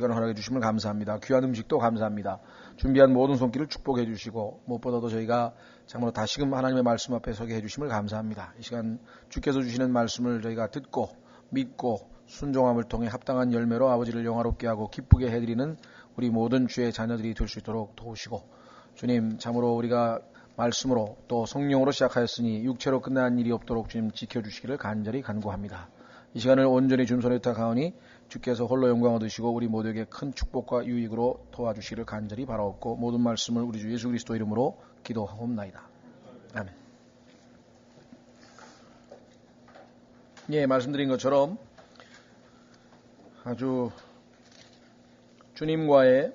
시간을 허락해 주심을 감사합니다. 귀한 음식도 감사합니다. 준비한 모든 손길을 축복해 주시고 무엇보다도 저희가 참으로 다시금 하나님의 말씀 앞에 서게 해 주심을 감사합니다. 이 시간 주께서 주시는 말씀을 저희가 듣고 믿고 순종함을 통해 합당한 열매로 아버지를 영화롭게 하고 기쁘게 해드리는 우리 모든 주의 자녀들이 될 수 있도록 도우시고, 주님 참으로 우리가 말씀으로 또 성령으로 시작하였으니 육체로 끝난 일이 없도록 주님 지켜주시기를 간절히 간구합니다. 이 시간을 온전히 주님 손에 부탁하오니 주께서 홀로 영광 얻으시고 우리 모두에게 큰 축복과 유익으로 도와주시기를 간절히 바라옵고, 모든 말씀을 우리 주 예수 그리스도 이름으로 기도하옵나이다. 아멘. 예, 말씀드린 것처럼 아주 주님과의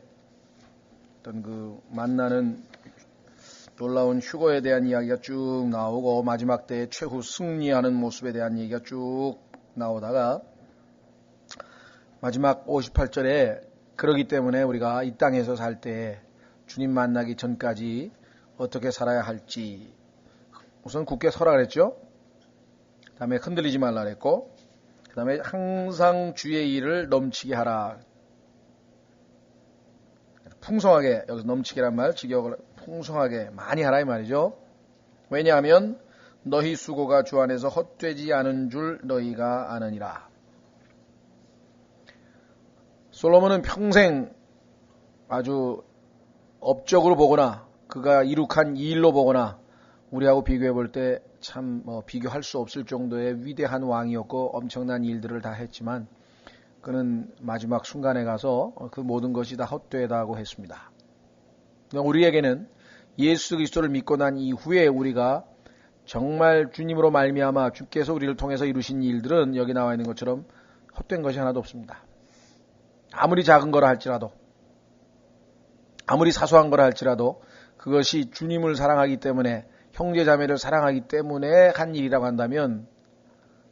어떤 그 만나는 놀라운 휴거에 대한 이야기가 쭉 나오고, 마지막 때의 최후 승리하는 모습에 대한 얘기가 쭉 나오다가 마지막 58절에 그러기 때문에 우리가 이 땅에서 살 때 주님 만나기 전까지 어떻게 살아야 할지, 우선 굳게 서라 그랬죠. 그 다음에 흔들리지 말라 그랬고, 그 다음에 항상 주의 일을 넘치게 하라. 풍성하게, 여기서 넘치게란 말 직역을 풍성하게 많이 하라 이 말이죠. 왜냐하면 너희 수고가 주 안에서 헛되지 않은 줄 너희가 아느니라. 솔로몬은 평생 아주 업적으로 보거나 그가 이룩한 일로 보거나 우리하고 비교해 볼 때 참 비교할 수 없을 정도의 위대한 왕이었고 엄청난 일들을 다 했지만, 그는 마지막 순간에 가서 그 모든 것이 다 헛되다고 했습니다. 우리에게는 예수 그리스도를 믿고 난 이후에 우리가 정말 주님으로 말미암아 주께서 우리를 통해서 이루신 일들은 여기 나와 있는 것처럼 헛된 것이 하나도 없습니다. 아무리 작은 거라 할지라도, 아무리 사소한 거라 할지라도 그것이 주님을 사랑하기 때문에, 형제 자매를 사랑하기 때문에 한 일이라고 한다면,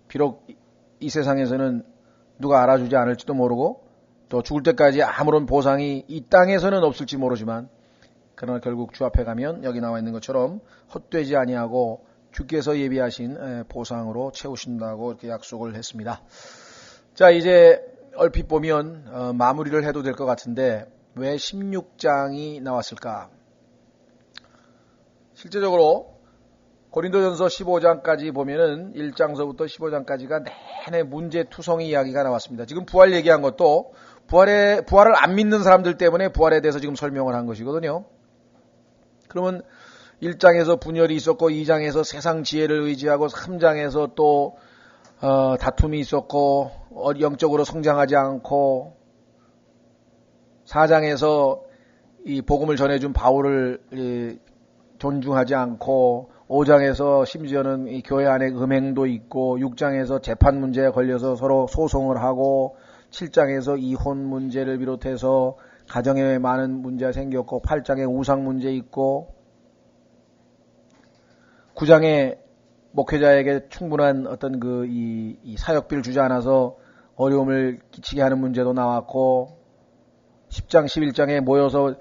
비록 이 세상에서는 누가 알아주지 않을지도 모르고 또 죽을 때까지 아무런 보상이 이 땅에서는 없을지 모르지만, 그러나 결국 주 앞에 가면 여기 나와 있는 것처럼 헛되지 아니하고 주께서 예비하신 보상으로 채우신다고 이렇게 약속을 했습니다. 자, 이제 얼핏 보면 마무리를 해도 될 것 같은데 왜 16장이 나왔을까? 실제적으로 고린도전서 15장까지 보면은 1장서부터 15장까지가 내내 문제투성이 이야기가 나왔습니다. 지금 부활 얘기한 것도 부활을 안 믿는 사람들 때문에 부활에 대해서 지금 설명을 한 것이거든요. 그러면 1장에서 분열이 있었고, 2장에서 세상 지혜를 의지하고, 3장에서 또 다툼이 있었고, 영적으로 성장하지 않고, 4장에서 이 복음을 전해준 바울을 존중하지 않고, 5장에서 심지어는 이 교회 안에 음행도 있고, 6장에서 재판 문제에 걸려서 서로 소송을 하고, 7장에서 이혼 문제를 비롯해서 가정에 많은 문제가 생겼고, 8장에 우상 문제 있고, 9장에 목회자에게 충분한 어떤 이 사역비를 주지 않아서 어려움을 끼치게 하는 문제도 나왔고, 10장, 11장에 모여서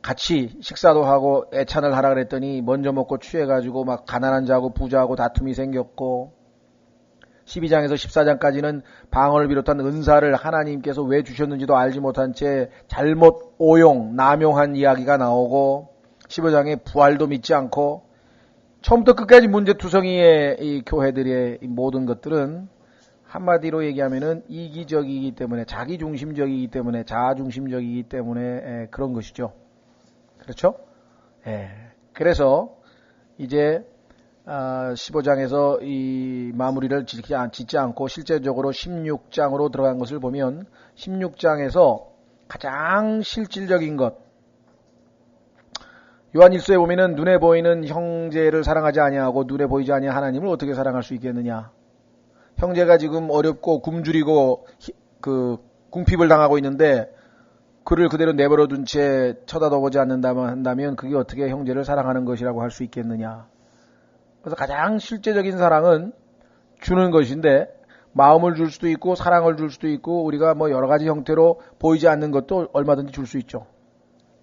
같이 식사도 하고 애찬을 하라 그랬더니 먼저 먹고 취해가지고 막 가난한 자하고 부자하고 다툼이 생겼고, 12장에서 14장까지는 방언을 비롯한 은사를 하나님께서 왜 주셨는지도 알지 못한 채 잘못 오용, 남용한 이야기가 나오고, 15장에 부활도 믿지 않고, 처음부터 끝까지 문제투성이의 이 교회들의 이 모든 것들은 한마디로 얘기하면은 이기적이기 때문에, 자기중심적이기 때문에, 자아중심적이기 때문에 그런 것이죠. 그렇죠? 예. 그래서 이제 15장에서 이 마무리를 짓지 않고 실제적으로 16장으로 들어간 것을 보면, 16장에서 가장 실질적인 것, 요한일서에 보면은 눈에 보이는 형제를 사랑하지 아니하고 눈에 보이지 아니한 하나님을 어떻게 사랑할 수 있겠느냐. 형제가 지금 어렵고 굶주리고 궁핍을 당하고 있는데 그를 그대로 내버려 둔 채 쳐다도 보지 않는다면 한다면 그게 어떻게 형제를 사랑하는 것이라고 할 수 있겠느냐. 그래서 가장 실제적인 사랑은 주는 것인데, 마음을 줄 수도 있고 사랑을 줄 수도 있고 우리가 뭐 여러 가지 형태로 보이지 않는 것도 얼마든지 줄 수 있죠.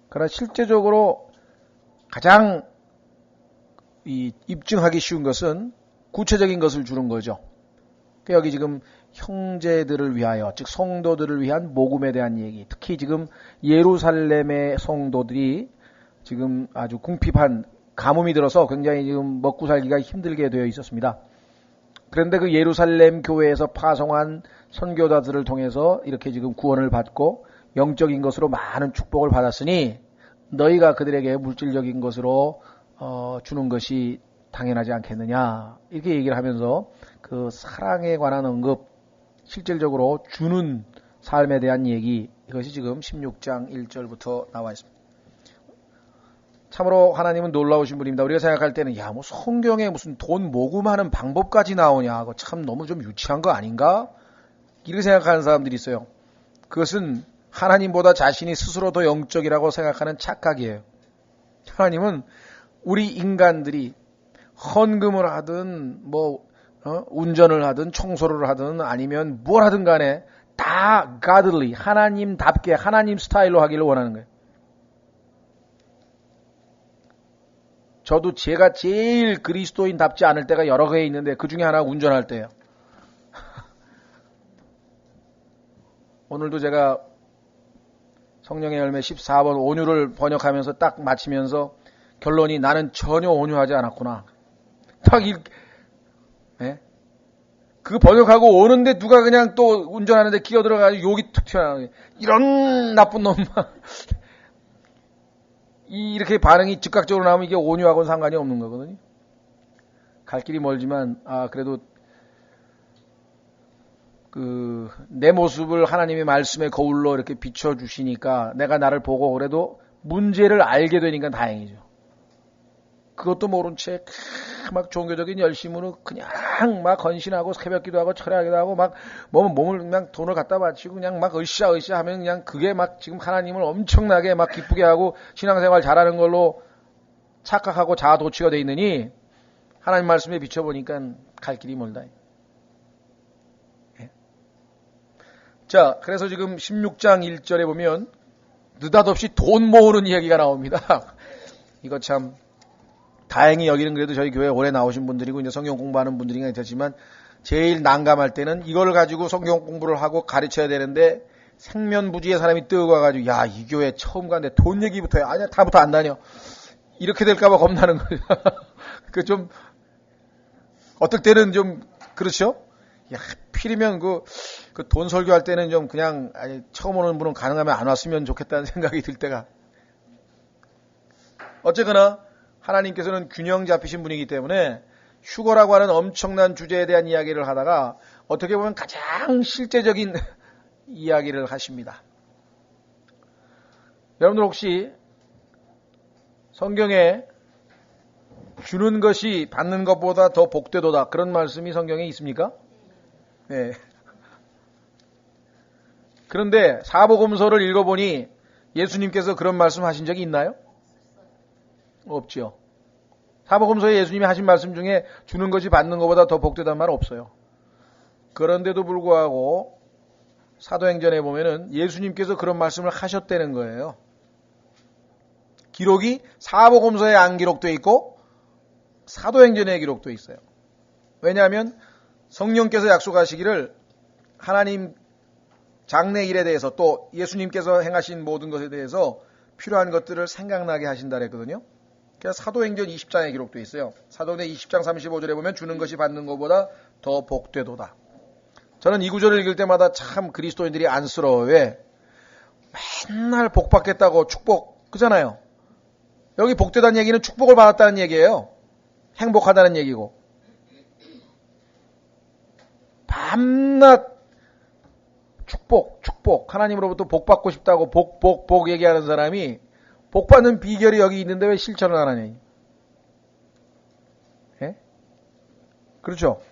그러나 실제적으로 가장 입증하기 쉬운 것은 구체적인 것을 주는 거죠. 여기 지금 형제들을 위하여, 즉 성도들을 위한 복음에 대한 얘기, 특히 지금 예루살렘의 성도들이 지금 아주 궁핍한 가뭄이 들어서 굉장히 지금 먹고 살기가 힘들게 되어 있었습니다. 그런데 그 예루살렘 교회에서 파송한 선교사들을 통해서 이렇게 지금 구원을 받고 영적인 것으로 많은 축복을 받았으니 너희가 그들에게 물질적인 것으로 주는 것이 당연하지 않겠느냐, 이렇게 얘기를 하면서 그 사랑에 관한 언급, 실질적으로 주는 삶에 대한 얘기, 이것이 지금 16장 1절부터 나와 있습니다. 참으로 하나님은 놀라우신 분입니다. 우리가 생각할 때는 야, 뭐 성경에 무슨 돈 모금하는 방법까지 나오냐, 그거 참 너무 좀 유치한 거 아닌가? 이렇게 생각하는 사람들이 있어요. 그것은 하나님보다 자신이 스스로 더 영적이라고 생각하는 착각이에요. 하나님은 우리 인간들이 헌금을 하든 뭐 운전을 하든 청소를 하든 아니면 뭘 하든 간에 다 godly, 하나님답게 하나님 스타일로 하기를 원하는 거예요. 저도 제가 제일 그리스도인답지 않을 때가 여러 개 있는데 그 중에 하나가 운전할 때예요. 오늘도 제가 성령의 열매 14번 온유를 번역하면서 딱 마치면서 결론이 나는 전혀 온유하지 않았구나. 딱 예? 그 번역하고 오는데 누가 그냥 또 운전하는데 끼어 들어가지고 욕이 툭 튀어나오는 거예요. 이런 나쁜 놈만. 이렇게 반응이 즉각적으로 나오면 이게 온유하고는 상관이 없는 거거든요. 갈 길이 멀지만 그래도 내 모습을 하나님의 말씀의 거울로 이렇게 비춰주시니까 내가 나를 보고 그래도 문제를 알게 되니까 다행이죠. 그것도 모른 채 막 종교적인 열심으로 그냥 막 헌신하고 새벽기도 하고 철야기도 하고 막 몸을 그냥 돈을 갖다 바치고 그냥 막 으쌰으쌰 하면 그냥 그게 막 지금 하나님을 엄청나게 막 기쁘게 하고 신앙생활 잘하는 걸로 착각하고 자아 도취가 돼 있느니 하나님 말씀에 비춰보니까 갈 길이 멀다. 예. 자, 그래서 지금 16장 1절에 보면 느닷없이 돈 모으는 이야기가 나옵니다. 이거 참 다행히 여기는 그래도 저희 교회 오래 나오신 분들이고 이제 성경 공부하는 분들이 있었지만 제일 난감할 때는 이걸 가지고 성경 공부를 하고 가르쳐야 되는데 생면부지의 사람이 뜨고 와가지고 야, 이 교회 처음 갔는데 돈 얘기부터 해. 아니야, 다부터 안 다녀. 이렇게 될까봐 겁나는 거예요. 그 좀 어떨 때는 좀 그렇죠? 야, 필이면 그 돈 설교할 때는 좀 그냥 처음 오는 분은 가능하면 안 왔으면 좋겠다는 생각이 들 때가. 어쨌거나 하나님께서는 균형 잡히신 분이기 때문에 휴거라고 하는 엄청난 주제에 대한 이야기를 하다가 어떻게 보면 가장 실제적인 이야기를 하십니다. 여러분들 혹시 성경에 주는 것이 받는 것보다 더 복되도다 그런 말씀이 성경에 있습니까? 네. 그런데 사복음서를 읽어보니 예수님께서 그런 말씀 하신 적이 있나요? 없죠. 사복음서에 예수님이 하신 말씀 중에 주는 것이 받는 것보다 더 복되다는 말 없어요. 그런데도 불구하고 사도행전에 보면은 예수님께서 그런 말씀을 하셨다는 거예요. 기록이 사복음서에 안 기록되어 있고 사도행전에 기록되어 있어요. 왜냐하면 성령께서 약속하시기를 하나님 장래 일에 대해서 또 예수님께서 행하신 모든 것에 대해서 필요한 것들을 생각나게 하신다 그랬거든요. 그래서 사도행전 20장에 기록되어 있어요. 사도행전 20장 35절에 보면 주는 것이 받는 것보다 더 복되도다. 저는 이 구절을 읽을 때마다 참 그리스도인들이 안쓰러워해. 맨날 복 받겠다고 축복 그잖아요. 여기 복되다는 얘기는 축복을 받았다는 얘기예요. 행복하다는 얘기고. 밤낮 축복 하나님으로부터 복 받고 싶다고 복 얘기하는 사람이 복 받는 비결이 여기 있는데 왜 실천을 안 하냐. 예? 그렇죠?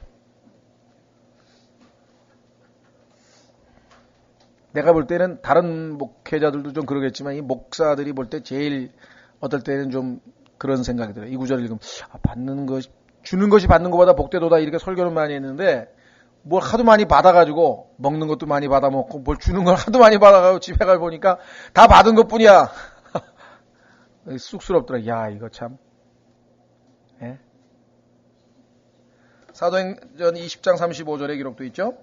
내가 볼 때는 다른 목회자들도 좀 그러겠지만 이 목사들이 볼 때 제일 어떨 때는 좀 그런 생각이 들어요. 이 구절을 읽으면 주는 것이 받는 것보다 복되도다 이렇게 설교를 많이 했는데 뭘 하도 많이 받아가지고 먹는 것도 많이 받아먹고 뭘 주는 걸 하도 많이 받아가지고 집에 가 보니까 다 받은 것뿐이야. 쑥스럽더라. 야, 이거 참. 예? 사도행전 20장 35절에 기록도 있죠.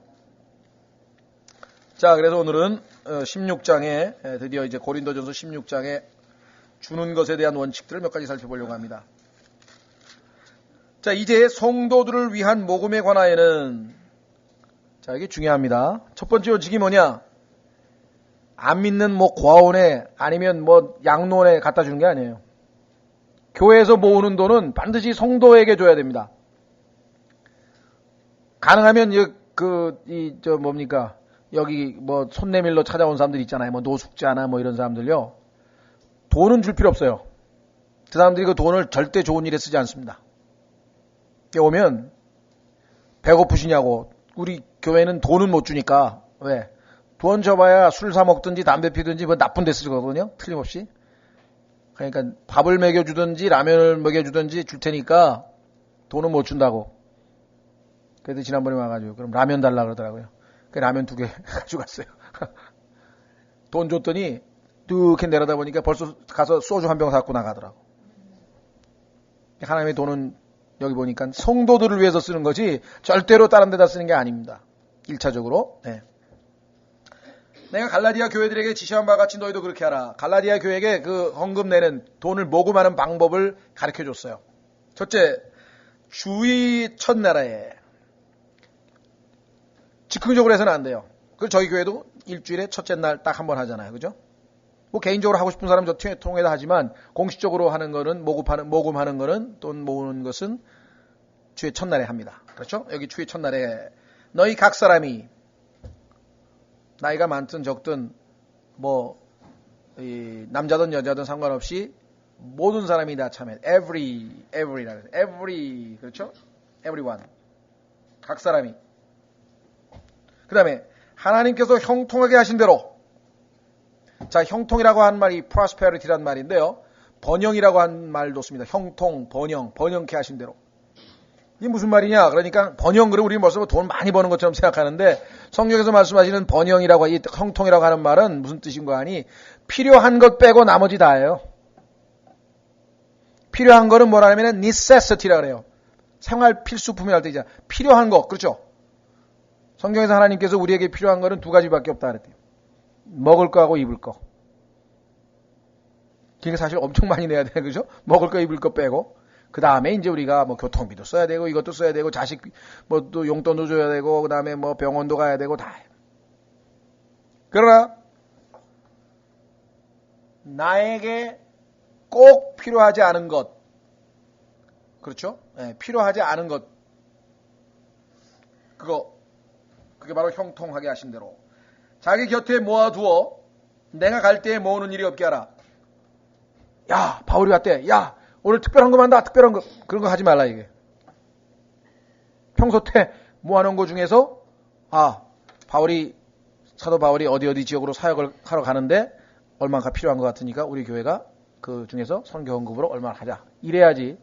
자, 그래서 오늘은 16장에 드디어 이제 고린도전서 16장에 주는 것에 대한 원칙들을 몇 가지 살펴보려고 합니다. 자, 이제 성도들을 위한 모금에 관하여는 자, 이게 중요합니다. 첫 번째 원칙이 뭐냐? 안 믿는 뭐 고아원에 아니면 뭐 양로원에 갖다 주는 게 아니에요. 교회에서 모으는 돈은 반드시 성도에게 줘야 됩니다. 가능하면 여기 뭐 손 내밀러 찾아온 사람들 있잖아요. 뭐 노숙자나 뭐 이런 사람들요. 돈은 줄 필요 없어요. 그 사람들이 그 돈을 절대 좋은 일에 쓰지 않습니다. 오면 배고프시냐고. 우리 교회는 돈은 못 주니까. 왜? 돈 줘봐야 술 사 먹든지 담배 피든지 뭐 나쁜 데 쓰거든요. 틀림없이. 그러니까 밥을 먹여주든지 라면을 먹여주든지 줄 테니까 돈은 못 준다고. 그래도 지난번에 와가지고 그럼 라면 달라 그러더라고요. 그 라면 2개 가져갔어요. 돈 줬더니 뚝 내려다 보니까 벌써 가서 소주 한 병 사갖고 나가더라고. 하나님의 돈은 여기 보니까 성도들을 위해서 쓰는 거지 절대로 다른 데다 쓰는 게 아닙니다. 1차적으로. 네. 내가 갈라디아 교회들에게 지시한 바와 같이 너희도 그렇게 하라. 갈라디아 교회에게 그 헌금 내는 돈을 모금하는 방법을 가르쳐 줬어요. 첫째, 주의 첫날에 즉흥적으로 해서는 안 돼요. 그 저희 교회도 일주일에 첫째 날 딱 한 번 하잖아요. 그죠? 뭐 개인적으로 하고 싶은 사람 저 통해서 하지만 공식적으로 하는 거는 모금하는 거는 돈 모으는 것은 주의 첫날에 합니다. 그렇죠? 여기 주의 첫날에 너희 각 사람이 나이가 많든 적든 뭐 남자든 여자든 상관없이 모든 사람이 다 참여. every 그렇죠? everyone 각 사람이. 그 다음에 하나님께서 형통하게 하신 대로. 자, 형통이라고 한 말이 prosperity란 말인데요. 번영이라고 한 말도 씁니다. 형통, 번영케 하신 대로. 이게 무슨 말이냐? 그러니까 번영, 그러면 우리는 벌써 돈 많이 버는 것처럼 생각하는데 성경에서 말씀하시는 번영이라고, 이 형통이라고 하는 말은 무슨 뜻인 거 아니? 필요한 것 빼고 나머지 다예요. 필요한 거는 뭐라 하면 necessity라 그래요. 생활 필수품이 할 때 이제 필요한 거, 그렇죠? 성경에서 하나님께서 우리에게 필요한 거는 2가지밖에 없다 그랬대요. 먹을 거하고 입을 거. 그게 사실 엄청 많이 내야 돼요. 그죠? 먹을 거 입을 거 빼고. 그 다음에 이제 우리가 뭐 교통비도 써야 되고 이것도 써야 되고 자식 뭐 또 용돈도 줘야 되고 그 다음에 뭐 병원도 가야 되고 다. 그러나 나에게 꼭 필요하지 않은 것. 그렇죠? 네, 필요하지 않은 것. 그게 바로 형통하게 하신 대로. 자기 곁에 모아두어 내가 갈 때에 모으는 일이 없게 하라. 야, 바울이 왔대. 야, 오늘 특별한 거 만다. 특별한 거. 그런 거 하지 말라 이게. 평소 때 모아놓은 거 중에서 사도 바울이 어디 지역으로 사역을 하러 가는데 얼마나 필요한 것 같으니까 우리 교회가 그 중에서 선교 헌금으로 얼마나 하자. 이래야지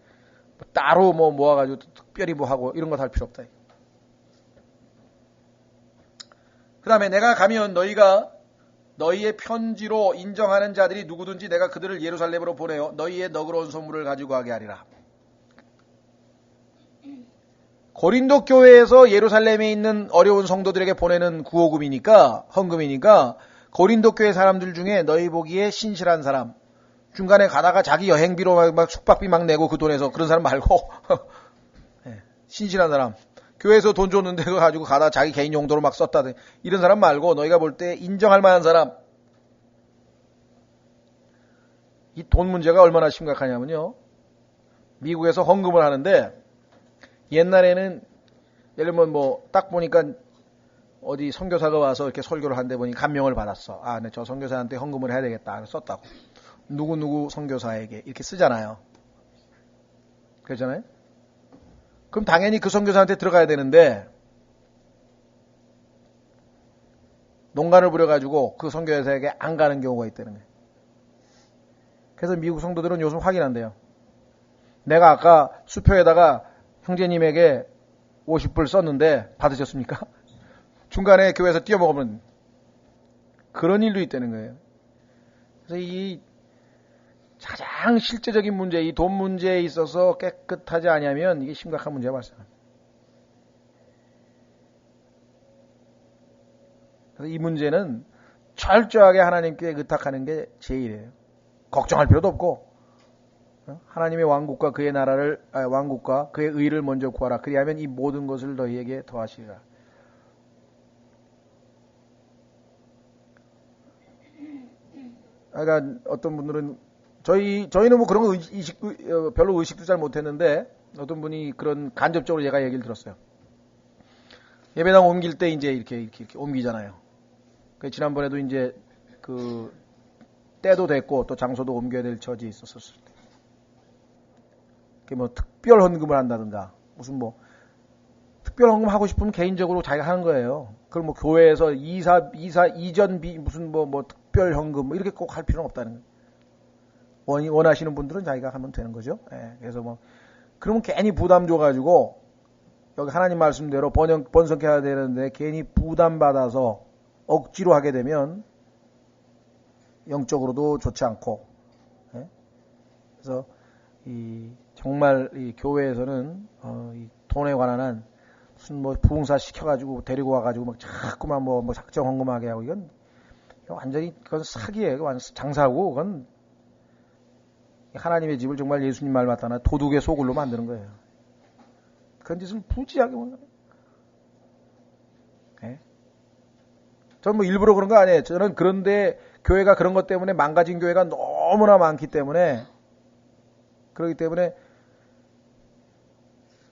따로 뭐 모아가지고 특별히 뭐 하고 이런 거 할 필요 없다. 그 다음에 내가 가면 너희가 너희의 편지로 인정하는 자들이 누구든지 내가 그들을 예루살렘으로 보내어 너희의 너그러운 소문을 가지고 가게 하리라. 고린도 교회에서 예루살렘에 있는 어려운 성도들에게 보내는 구호금이니까 헌금이니까 고린도 교회 사람들 중에 너희 보기에 신실한 사람, 중간에 가다가 자기 여행비로 막 숙박비 막 내고 그 돈에서 그런 사람 말고 네, 신실한 사람. 교회에서 돈 줬는데 그거 가지고 가다 자기 개인 용도로 막 썼다. 이런 사람 말고 너희가 볼 때 인정할 만한 사람. 이 돈 문제가 얼마나 심각하냐면요. 미국에서 헌금을 하는데 옛날에는 예를 들면 뭐 딱 보니까 어디 선교사가 와서 이렇게 설교를 한데 보니 감명을 받았어. 네, 저 선교사한테 헌금을 해야 되겠다. 썼다고. 누구 선교사에게 이렇게 쓰잖아요. 그렇잖아요. 그럼 당연히 그 선교사한테 들어가야 되는데 농간을 부려가지고 그 선교사에게 안 가는 경우가 있다는 거예요. 그래서 미국 성도들은 요즘 확인한대요. 내가 아까 수표에다가 형제님에게 50불 썼는데 받으셨습니까? 중간에 교회에서 뛰어먹으면 그런 일도 있다는 거예요. 그래서 이 가장 실제적인 문제, 이 돈 문제에 있어서 깨끗하지 않으면 이게 심각한 문제가 발생합니다. 그래서 이 문제는 철저하게 하나님께 의탁하는 게 제일이에요. 걱정할 필요도 없고 하나님의 왕국과 그의 나라를 왕국과 그의 의를 먼저 구하라. 그리하면 이 모든 것을 너희에게 더하시리라. 그러니까 어떤 분들은 저희는 뭐 그런 거 별로 의식도 잘 못했는데 어떤 분이 그런 간접적으로 얘가 얘기를 들었어요. 예배당 옮길 때 이제 이렇게 옮기잖아요. 지난번에도 이제 그 때도 됐고 또 장소도 옮겨야 될 처지에 있었을 때. 뭐 특별 헌금을 한다든가 무슨 뭐 특별 헌금 하고 싶으면 개인적으로 자기가 하는 거예요. 그걸 뭐 교회에서 이사 이전비 무슨 뭐 특별 헌금 뭐 이렇게 꼭 할 필요는 없다는 거예요. 원하시는 분들은 자기가 하면 되는 거죠. 예, 그래서 뭐 그러면 괜히 부담 줘가지고 여기 하나님 말씀대로 번성해야 되는데 괜히 부담 받아서 억지로 하게 되면 영적으로도 좋지 않고. 예? 그래서 정말 이 교회에서는 이 돈에 관한 한 무슨 뭐 부흥사 시켜가지고 데리고 와가지고 막 자꾸만 뭐 작정 헌금하게 하고 이건 완전히 그건 사기예요. 그건 장사고 그건 하나님의 집을 정말 예수님 말 맞다나 도둑의 소굴로 만드는 거예요. 그런 짓은 부지하게 뭐. 예? 저는 뭐 일부러 그런 거 아니에요. 저는 그런데 교회가 그런 것 때문에 망가진 교회가 너무나 많기 때문에 그렇기 때문에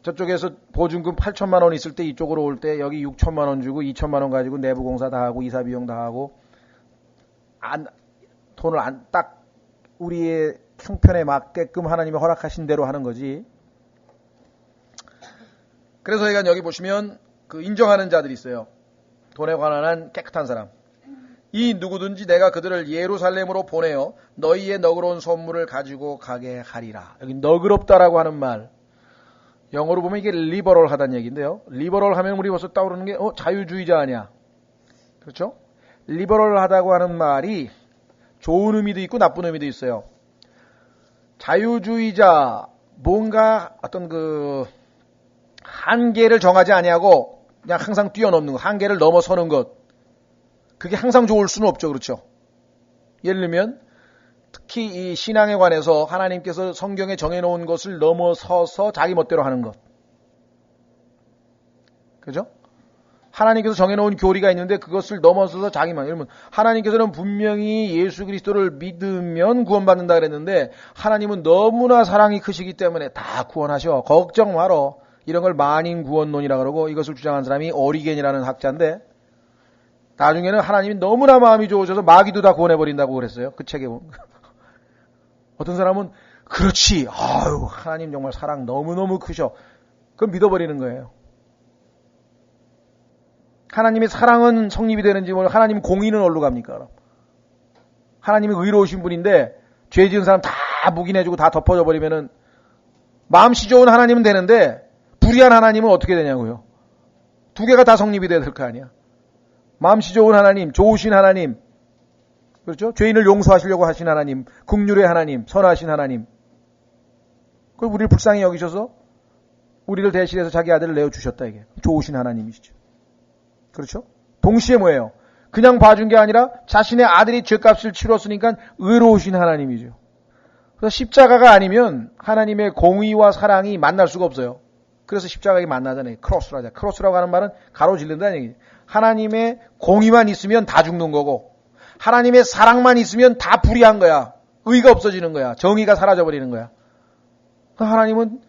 저쪽에서 보증금 8천만 원 있을 때 이쪽으로 올 때 여기 6천만 원 주고 2천만 원 가지고 내부 공사 다 하고 이사 비용 다 하고 돈을 딱 우리의 형편에 맞게끔 하나님이 허락하신 대로 하는 거지. 그래서 그러니까 여기 보시면 그 인정하는 자들이 있어요. 돈에 관한 한 깨끗한 사람. 이 누구든지 내가 그들을 예루살렘으로 보내어 너희의 너그러운 선물을 가지고 가게 하리라. 여기 너그럽다라고 하는 말. 영어로 보면 이게 리버럴하다는 얘기인데요. 리버럴하면 우리 벌써 떠오르는 게 자유주의자 아니야. 그렇죠? 리버럴하다고 하는 말이 좋은 의미도 있고 나쁜 의미도 있어요. 자유주의자 뭔가 어떤 그 한계를 정하지 아니하고 그냥 항상 뛰어넘는 것, 한계를 넘어서는 것. 그게 항상 좋을 수는 없죠. 그렇죠? 예를 들면 특히 이 신앙에 관해서 하나님께서 성경에 정해놓은 것을 넘어서서 자기 멋대로 하는 것. 그죠? 하나님께서 정해놓은 교리가 있는데 그것을 넘어서서 자기만. 예를 들면 하나님께서는 분명히 예수 그리스도를 믿으면 구원받는다 그랬는데 하나님은 너무나 사랑이 크시기 때문에 다 구원하셔. 걱정 말어. 이런 걸 만인 구원론이라 그러고 이것을 주장한 사람이 어리겐이라는 학자인데 나중에는 하나님이 너무나 마음이 좋으셔서 마귀도 다 구원해버린다고 그랬어요. 그 책에 보면. 어떤 사람은 그렇지. 아유 하나님 정말 사랑 너무너무 크셔. 그건 믿어버리는 거예요. 하나님의 사랑은 성립이 되는지 모르고 하나님 공의는 어디로 갑니까? 그럼? 하나님이 의로우신 분인데 죄 지은 사람 다 묵인해주고 다 덮어져 버리면은 마음씨 좋은 하나님은 되는데 불의한 하나님은 어떻게 되냐고요. 두 개가 다 성립이 돼야 될 거 아니야. 마음씨 좋은 하나님, 좋으신 하나님, 그렇죠? 죄인을 용서하시려고 하신 하나님, 긍휼의 하나님, 선하신 하나님. 그걸 우리를 불쌍히 여기셔서 우리를 대신해서 자기 아들을 내어주셨다 이게. 좋으신 하나님이시죠. 그렇죠? 동시에 뭐예요? 그냥 봐준 게 아니라 자신의 아들이 죄값을 치렀으니까 의로우신 하나님이죠. 그래서 십자가가 아니면 하나님의 공의와 사랑이 만날 수가 없어요. 그래서 십자가가 만나잖아요. 크로스라자. 크로스라고 하는 말은 가로질른다는 얘기죠. 하나님의 공의만 있으면 다 죽는 거고 하나님의 사랑만 있으면 다 불의한 거야. 의가 없어지는 거야. 정의가 사라져버리는 거야. 하나님은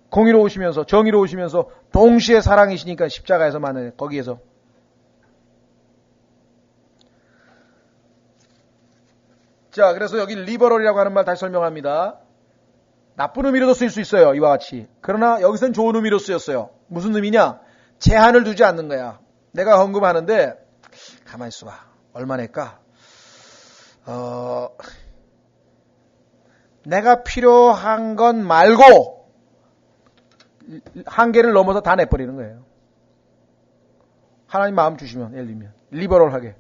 공의로우시면서 정의로우시면서 동시에 사랑이시니까 십자가에서 만나요. 거기에서. 자, 그래서 여기 리버럴이라고 하는 말 다시 설명합니다. 나쁜 의미로도 쓰일 수 있어요. 이와 같이. 그러나 여기서는 좋은 의미로 쓰였어요. 무슨 의미냐? 제한을 두지 않는 거야. 내가 헌금하는데 가만히 있어봐. 얼마 낼까? 내가 필요한 건 말고 한계를 넘어서 다 내버리는 거예요. 하나님 마음 주시면 예를 들면 리버럴하게.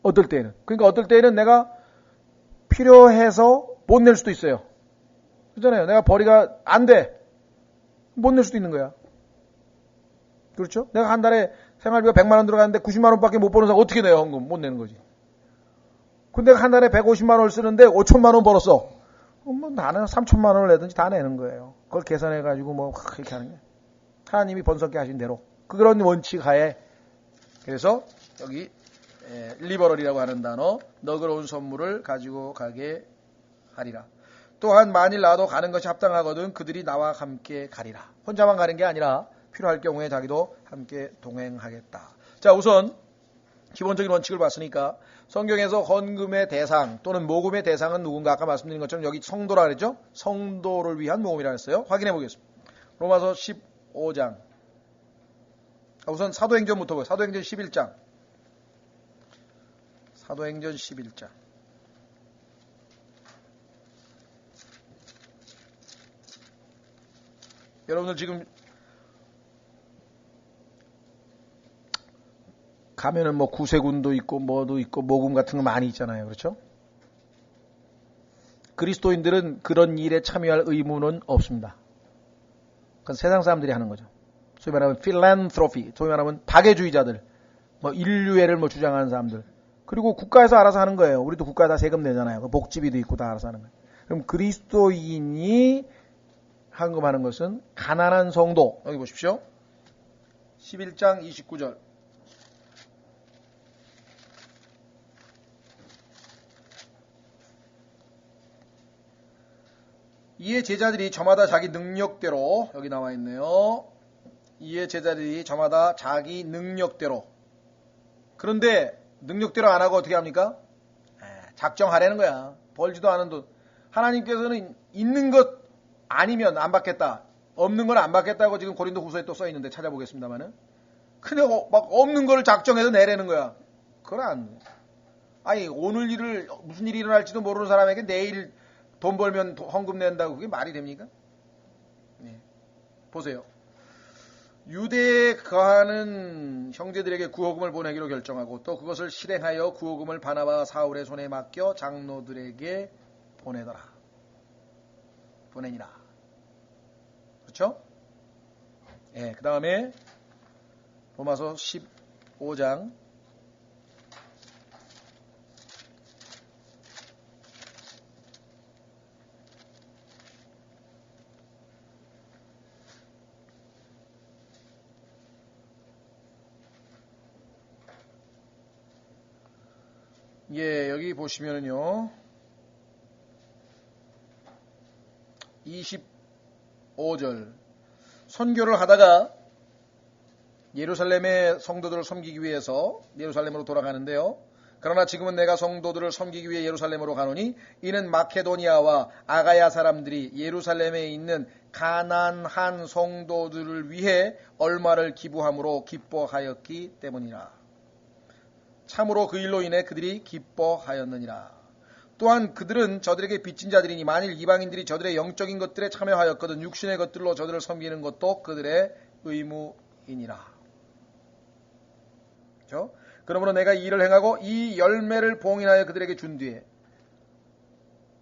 어떨 때는. 그러니까 어떨 때는 내가 필요해서 못 낼 수도 있어요. 그렇잖아요. 내가 벌이가 안 돼. 못 낼 수도 있는 거야. 그렇죠? 내가 한 달에 생활비가 100만 원 들어가는데 90만 원밖에 못 버는 사람 어떻게 내요? 헌금 못 내는 거지. 근데 한 달에 150만 원을 쓰는데 5천만 원 벌었어. 뭐 나는 3천만 원을 내든지 다 내는 거예요. 그걸 계산해가지고 뭐 그렇게 하는 게 하나님이 번성케 하신 대로 그런 원칙 하에 그래서 여기 리버럴이라고 하는 단어 너그러운 선물을 가지고 가게 하리라. 또한 만일 나도 가는 것이 합당하거든 그들이 나와 함께 가리라. 혼자만 가는 게 아니라 필요할 경우에 자기도 함께 동행하겠다. 자, 우선 기본적인 원칙을 봤으니까 성경에서 헌금의 대상 또는 모금의 대상은 누군가 아까 말씀드린 것처럼 여기 성도라 그랬죠? 성도를 위한 모금이라 했어요. 확인해 보겠습니다. 로마서 15장. 우선 사도행전부터 보요. 사도행전 11장. 사도행전 11장. 여러분들 지금 가면은 뭐 구세군도 있고 뭐도 있고 모금 같은 거 많이 있잖아요. 그렇죠? 그리스도인들은 그런 일에 참여할 의무는 없습니다. 그건 세상 사람들이 하는 거죠. 소위 말하면 필란트로피, 소위 말하면 박애주의자들, 뭐 인류애를 뭐 주장하는 사람들. 그리고 국가에서 알아서 하는 거예요. 우리도 국가에 다 세금 내잖아요. 복지비도 있고 다 알아서 하는 거예요. 그럼 그리스도인이 헌금하는 것은 가난한 성도. 여기 보십시오. 11장 29절. 이에 제자들이 저마다 자기 능력대로 여기 나와 있네요. 이에 제자들이 저마다 자기 능력대로. 그런데 능력대로 안 하고 어떻게 합니까? 작정하라는 거야. 벌지도 않은 돈. 하나님께서는 있는 것 아니면 안 받겠다. 없는 건 안 받겠다고 지금 고린도 후서에 또 써있는데 찾아보겠습니다만은. 근데 막 없는 걸 작정해서 내라는 거야. 그건 안 돼. 아니 오늘 일을 무슨 일이 일어날지도 모르는 사람에게 내일 돈 벌면 헌금 낸다고 그게 말이 됩니까? 네. 보세요. 유대에 거하는 형제들에게 구호금을 보내기로 결정하고 또 그것을 실행하여 구호금을 바나바와 사울의 손에 맡겨 장로들에게 보내니라. 그렇죠? 예, 그 다음에 로마서 15장 예, 여기 보시면은요. 25절. 선교를 하다가 예루살렘의 성도들을 섬기기 위해서 예루살렘으로 돌아가는데요. 그러나 지금은 내가 성도들을 섬기기 위해 예루살렘으로 가노니 이는 마케도니아와 아가야 사람들이 예루살렘에 있는 가난한 성도들을 위해 얼마를 기부함으로 기뻐하였기 때문이라. 참으로 그 일로 인해 그들이 기뻐하였느니라. 또한 그들은 저들에게 빚진 자들이니 만일 이방인들이 저들의 영적인 것들에 참여하였거든 육신의 것들로 저들을 섬기는 것도 그들의 의무이니라. 그렇죠? 그러므로 내가 이 일을 행하고 이 열매를 봉인하여 그들에게 준 뒤에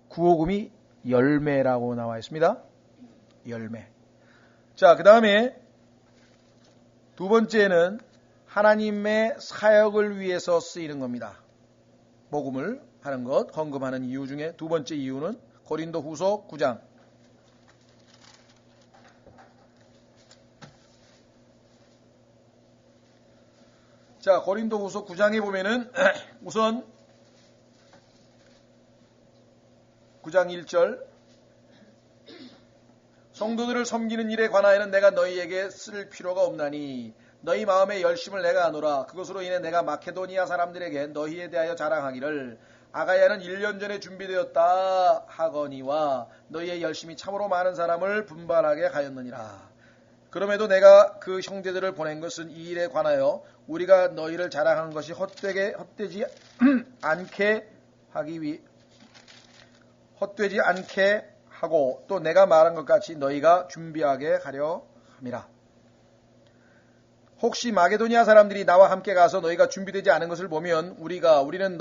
구호금이 열매라고 나와 있습니다. 열매. 자, 그 다음에 두 번째는 하나님의 사역을 위해서 쓰이는 겁니다. 모금을 하는 것, 헌금하는 이유 중에 두 번째 이유는 고린도 후서 9장. 자, 고린도 후서 9장에 보면은 우선 9장 1절 성도들을 섬기는 일에 관하여는 내가 너희에게 쓸 필요가 없나니 너희 마음의 열심을 내가 아노라. 그것으로 인해 내가 마케도니아 사람들에게 너희에 대하여 자랑하기를 아가야는 1년 전에 준비되었다 하거니와 너희의 열심이 참으로 많은 사람을 분발하게 하였느니라. 그럼에도 내가 그 형제들을 보낸 것은 이 일에 관하여 우리가 너희를 자랑하는 것이 헛되지 않게 하고 또 내가 말한 것 같이 너희가 준비하게 하려 함이라. 혹시 마게도니아 사람들이 나와 함께 가서 너희가 준비되지 않은 것을 보면 우리는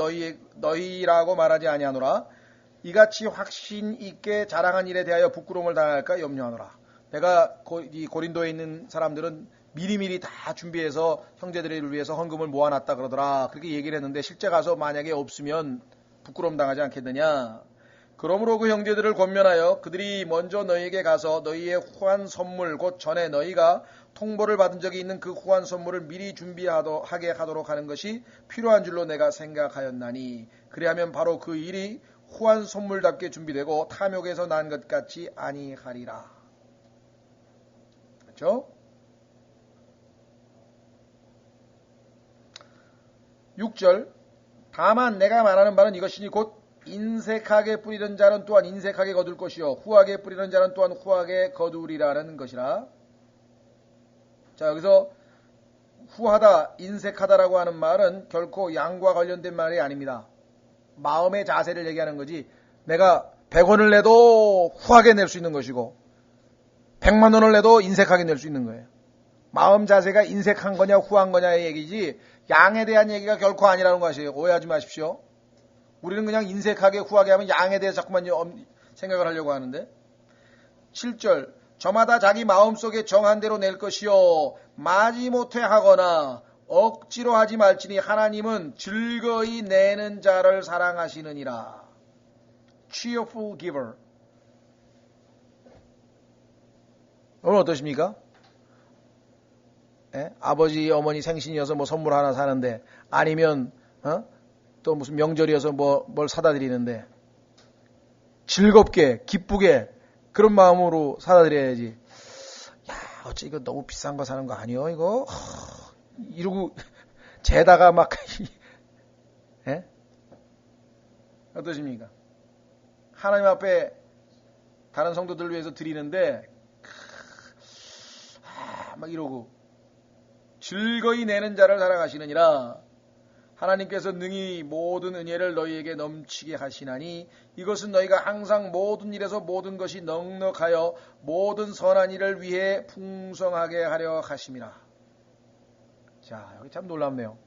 너희라고 말하지 아니하노라. 이같이 확신 있게 자랑한 일에 대하여 부끄러움을 당할까 염려하노라. 내가 이 고린도에 있는 사람들은 미리미리 다 준비해서 형제들을 위해서 헌금을 모아놨다 그러더라. 그렇게 얘기를 했는데 실제 가서 만약에 없으면 부끄러움 당하지 않겠느냐. 그러므로 그 형제들을 권면하여 그들이 먼저 너희에게 가서 너희의 후한 선물 곧 전에 너희가 통보를 받은 적이 있는 그 후한 선물을 미리 준비하게 하도록 하는 것이 필요한 줄로 내가 생각하였나니 그리하면 바로 그 일이 후한 선물답게 준비되고 탐욕에서 난 것 같지 아니하리라. 그렇죠? 6절 다만 내가 말하는 바는 이것이니 곧 인색하게 뿌리는 자는 또한 인색하게 거둘 것이요 후하게 뿌리는 자는 또한 후하게 거두리라는 것이라. 자, 여기서 후하다, 인색하다라고 하는 말은 결코 양과 관련된 말이 아닙니다. 마음의 자세를 얘기하는 거지. 내가 100원을 내도 후하게 낼 수 있는 것이고 100만 원을 내도 인색하게 낼 수 있는 거예요. 마음 자세가 인색한 거냐 후한 거냐의 얘기지 양에 대한 얘기가 결코 아니라는 것이에요. 오해하지 마십시오. 우리는 그냥 인색하게 후하게 하면 양에 대해서 자꾸만 생각을 하려고 하는데. 7절 저마다 자기 마음속에 정한 대로 낼 것이요 마지못해 하거나 억지로 하지 말지니 하나님은 즐거이 내는 자를 사랑하시느니라. Cheerful giver. 오늘 어떠십니까? 예? 아버지 어머니 생신이어서 뭐 선물 하나 사는데 아니면 또 무슨 명절이어서 뭘 사다 드리는데 즐겁게 기쁘게 그런 마음으로 사다 드려야지. 야, 어째 이거 너무 비싼 거 사는 거 아니요 이거? 이러고 재다가 막 예? 어떠십니까? 하나님 앞에 다른 성도들 위해서 드리는데 막 이러고 즐거이 내는 자를 사랑하시느니라. 하나님께서 능히 모든 은혜를 너희에게 넘치게 하시나니 이것은 너희가 항상 모든 일에서 모든 것이 넉넉하여 모든 선한 일을 위해 풍성하게 하려 하심이라. 자, 여기 참 놀랍네요.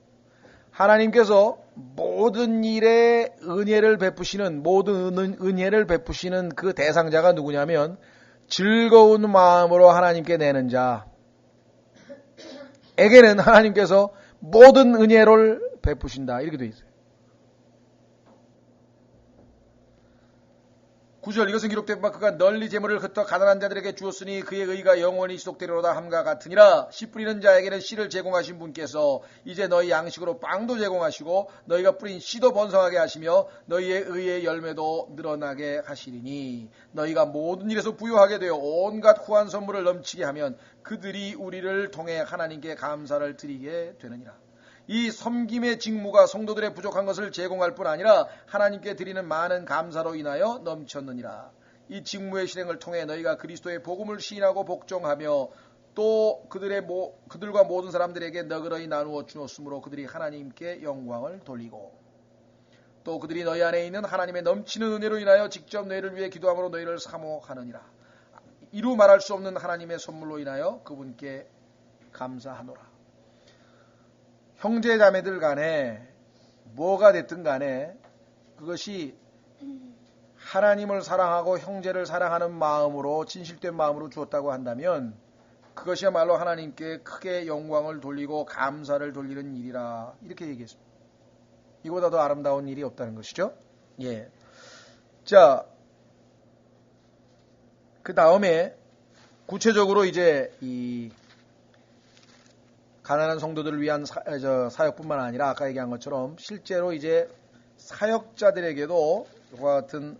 하나님께서 모든 일에 은혜를 베푸시는 그 대상자가 누구냐면 즐거운 마음으로 하나님께 내는 자에게는 하나님께서 모든 은혜를 베푸신다. 이렇게 되어 있어요. 9절 이것은 기록된 바 그가 널리 재물을 흩어 가난한 자들에게 주었으니 그의 의가 영원히 지속되리로다 함과 같으니라. 씨 뿌리는 자에게는 씨를 제공하신 분께서 이제 너희 양식으로 빵도 제공하시고 너희가 뿌린 씨도 번성하게 하시며 너희의 의의 열매도 늘어나게 하시리니 너희가 모든 일에서 부유하게 되어 온갖 후한 선물을 넘치게 하면 그들이 우리를 통해 하나님께 감사를 드리게 되느니라. 이 섬김의 직무가 성도들의 부족한 것을 제공할 뿐 아니라 하나님께 드리는 많은 감사로 인하여 넘쳤느니라. 이 직무의 실행을 통해 너희가 그리스도의 복음을 시인하고 복종하며 또 그들과 모든 사람들에게 너그러이 나누어 주었으므로 그들이 하나님께 영광을 돌리고 또 그들이 너희 안에 있는 하나님의 넘치는 은혜로 인하여 직접 너희를 위해 기도함으로 너희를 사모하느니라. 이루 말할 수 없는 하나님의 선물로 인하여 그분께 감사하노라. 형제 자매들 간에 뭐가 됐든 간에 그것이 하나님을 사랑하고 형제를 사랑하는 마음으로 진실된 마음으로 주었다고 한다면 그것이야말로 하나님께 크게 영광을 돌리고 감사를 돌리는 일이라 이렇게 얘기했습니다. 이보다 더 아름다운 일이 없다는 것이죠. 예. 자, 그 다음에 구체적으로 이제 이 가난한 성도들을 위한 사역뿐만 아니라 아까 얘기한 것처럼 실제로 이제 사역자들에게도 이와 같은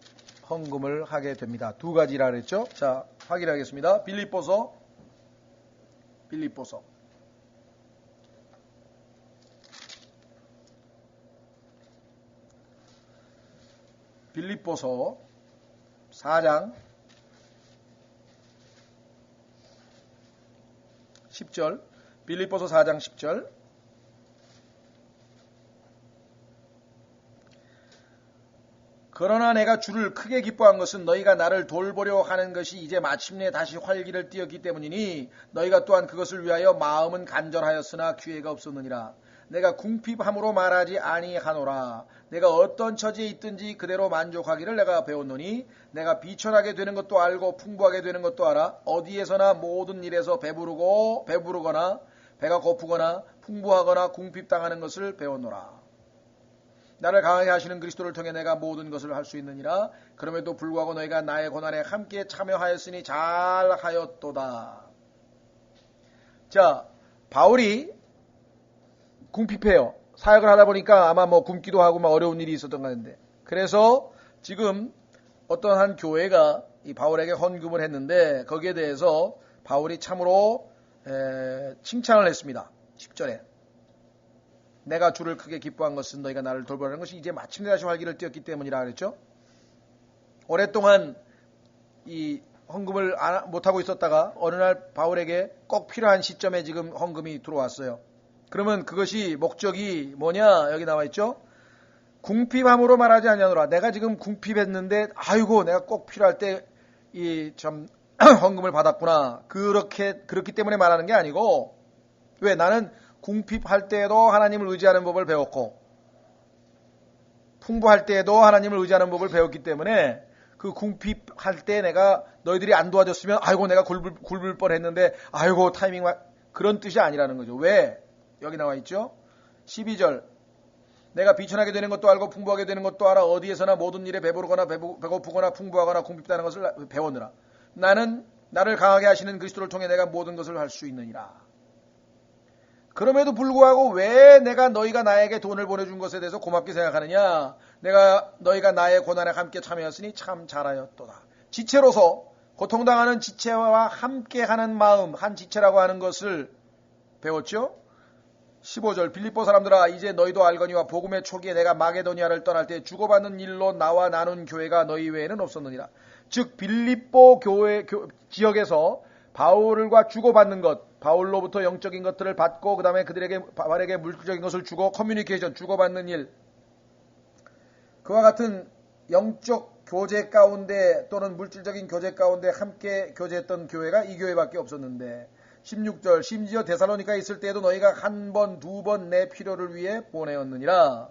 헌금을 하게 됩니다. 두 가지라 그랬죠. 자, 확인하겠습니다. 빌립보서 빌립보서 4장 10절 빌립보서 4장 10절 그러나 내가 주를 크게 기뻐한 것은 너희가 나를 돌보려 하는 것이 이제 마침내 다시 활기를 띠었기 때문이니 너희가 또한 그것을 위하여 마음은 간절하였으나 기회가 없었느니라. 내가 궁핍함으로 말하지 아니하노라. 내가 어떤 처지에 있든지 그대로 만족하기를 내가 배웠노니 내가 비천하게 되는 것도 알고 풍부하게 되는 것도 알아. 어디에서나 모든 일에서 배부르거나 배가 고프거나 풍부하거나 궁핍당하는 것을 배웠노라. 나를 강하게 하시는 그리스도를 통해 내가 모든 것을 할 수 있느니라. 그럼에도 불구하고 너희가 나의 고난에 함께 참여하였으니 잘하였도다. 자, 바울이 궁핍해요. 사역을 하다 보니까 아마 뭐 굶기도 하고 막 어려운 일이 있었던 것 같은데. 그래서 지금 어떤 한 교회가 이 바울에게 헌금을 했는데 거기에 대해서 바울이 참으로 칭찬을 했습니다. 10절에. 내가 주를 크게 기뻐한 것은 너희가 나를 돌보라는 것이 이제 마침내 다시 활기를 띄었기 때문이라 그랬죠. 오랫동안 이 헌금을 못하고 있었다가 어느 날 바울에게 꼭 필요한 시점에 지금 헌금이 들어왔어요. 그러면 그것이 목적이 뭐냐? 여기 나와 있죠. 궁핍함으로 말하지 아니하노라. 내가 지금 궁핍했는데 아이고 내가 꼭 필요할 때 이 참 헌금을 받았구나. 그렇기 때문에 말하는 게 아니고 왜 나는 궁핍할 때에도 하나님을 의지하는 법을 배웠고 풍부할 때에도 하나님을 의지하는 법을 배웠기 때문에 그 궁핍할 때 내가 너희들이 안 도와줬으면 아이고 내가 굶을 뻔했는데 아이고 타이밍 그런 뜻이 아니라는 거죠. 왜? 여기 나와 있죠. 12절 내가 비천하게 되는 것도 알고 풍부하게 되는 것도 알아. 어디에서나 모든 일에 배부르거나 배고프거나 풍부하거나 궁핍다는 것을 배웠느라. 나는 나를 강하게 하시는 그리스도를 통해 내가 모든 것을 할 수 있느니라. 그럼에도 불구하고 왜 내가 너희가 나에게 돈을 보내준 것에 대해서 고맙게 생각하느냐. 너희가 나의 고난에 함께 참여했으니 참 잘하였도다. 지체로서 고통당하는 지체와 함께하는 마음, 한 지체라고 하는 것을 배웠죠. 15절 빌립보 사람들아 이제 너희도 알거니와 복음의 초기에 내가 마게도니아를 떠날 때 주고받는 일로 나와 나눈 교회가 너희 외에는 없었느니라. 즉 빌립보 지역에서 바울과 주고받는 것, 바울로부터 영적인 것들을 받고 그 다음에 바울에게 물질적인 것을 주고 커뮤니케이션, 주고받는 일, 그와 같은 영적 교제 가운데 또는 물질적인 교제 가운데 함께 교제했던 교회가 이 교회밖에 없었는데 16절 심지어 데살로니가에 있을 때에도 너희가 한 번, 두 번 내 필요를 위해 보내었느니라.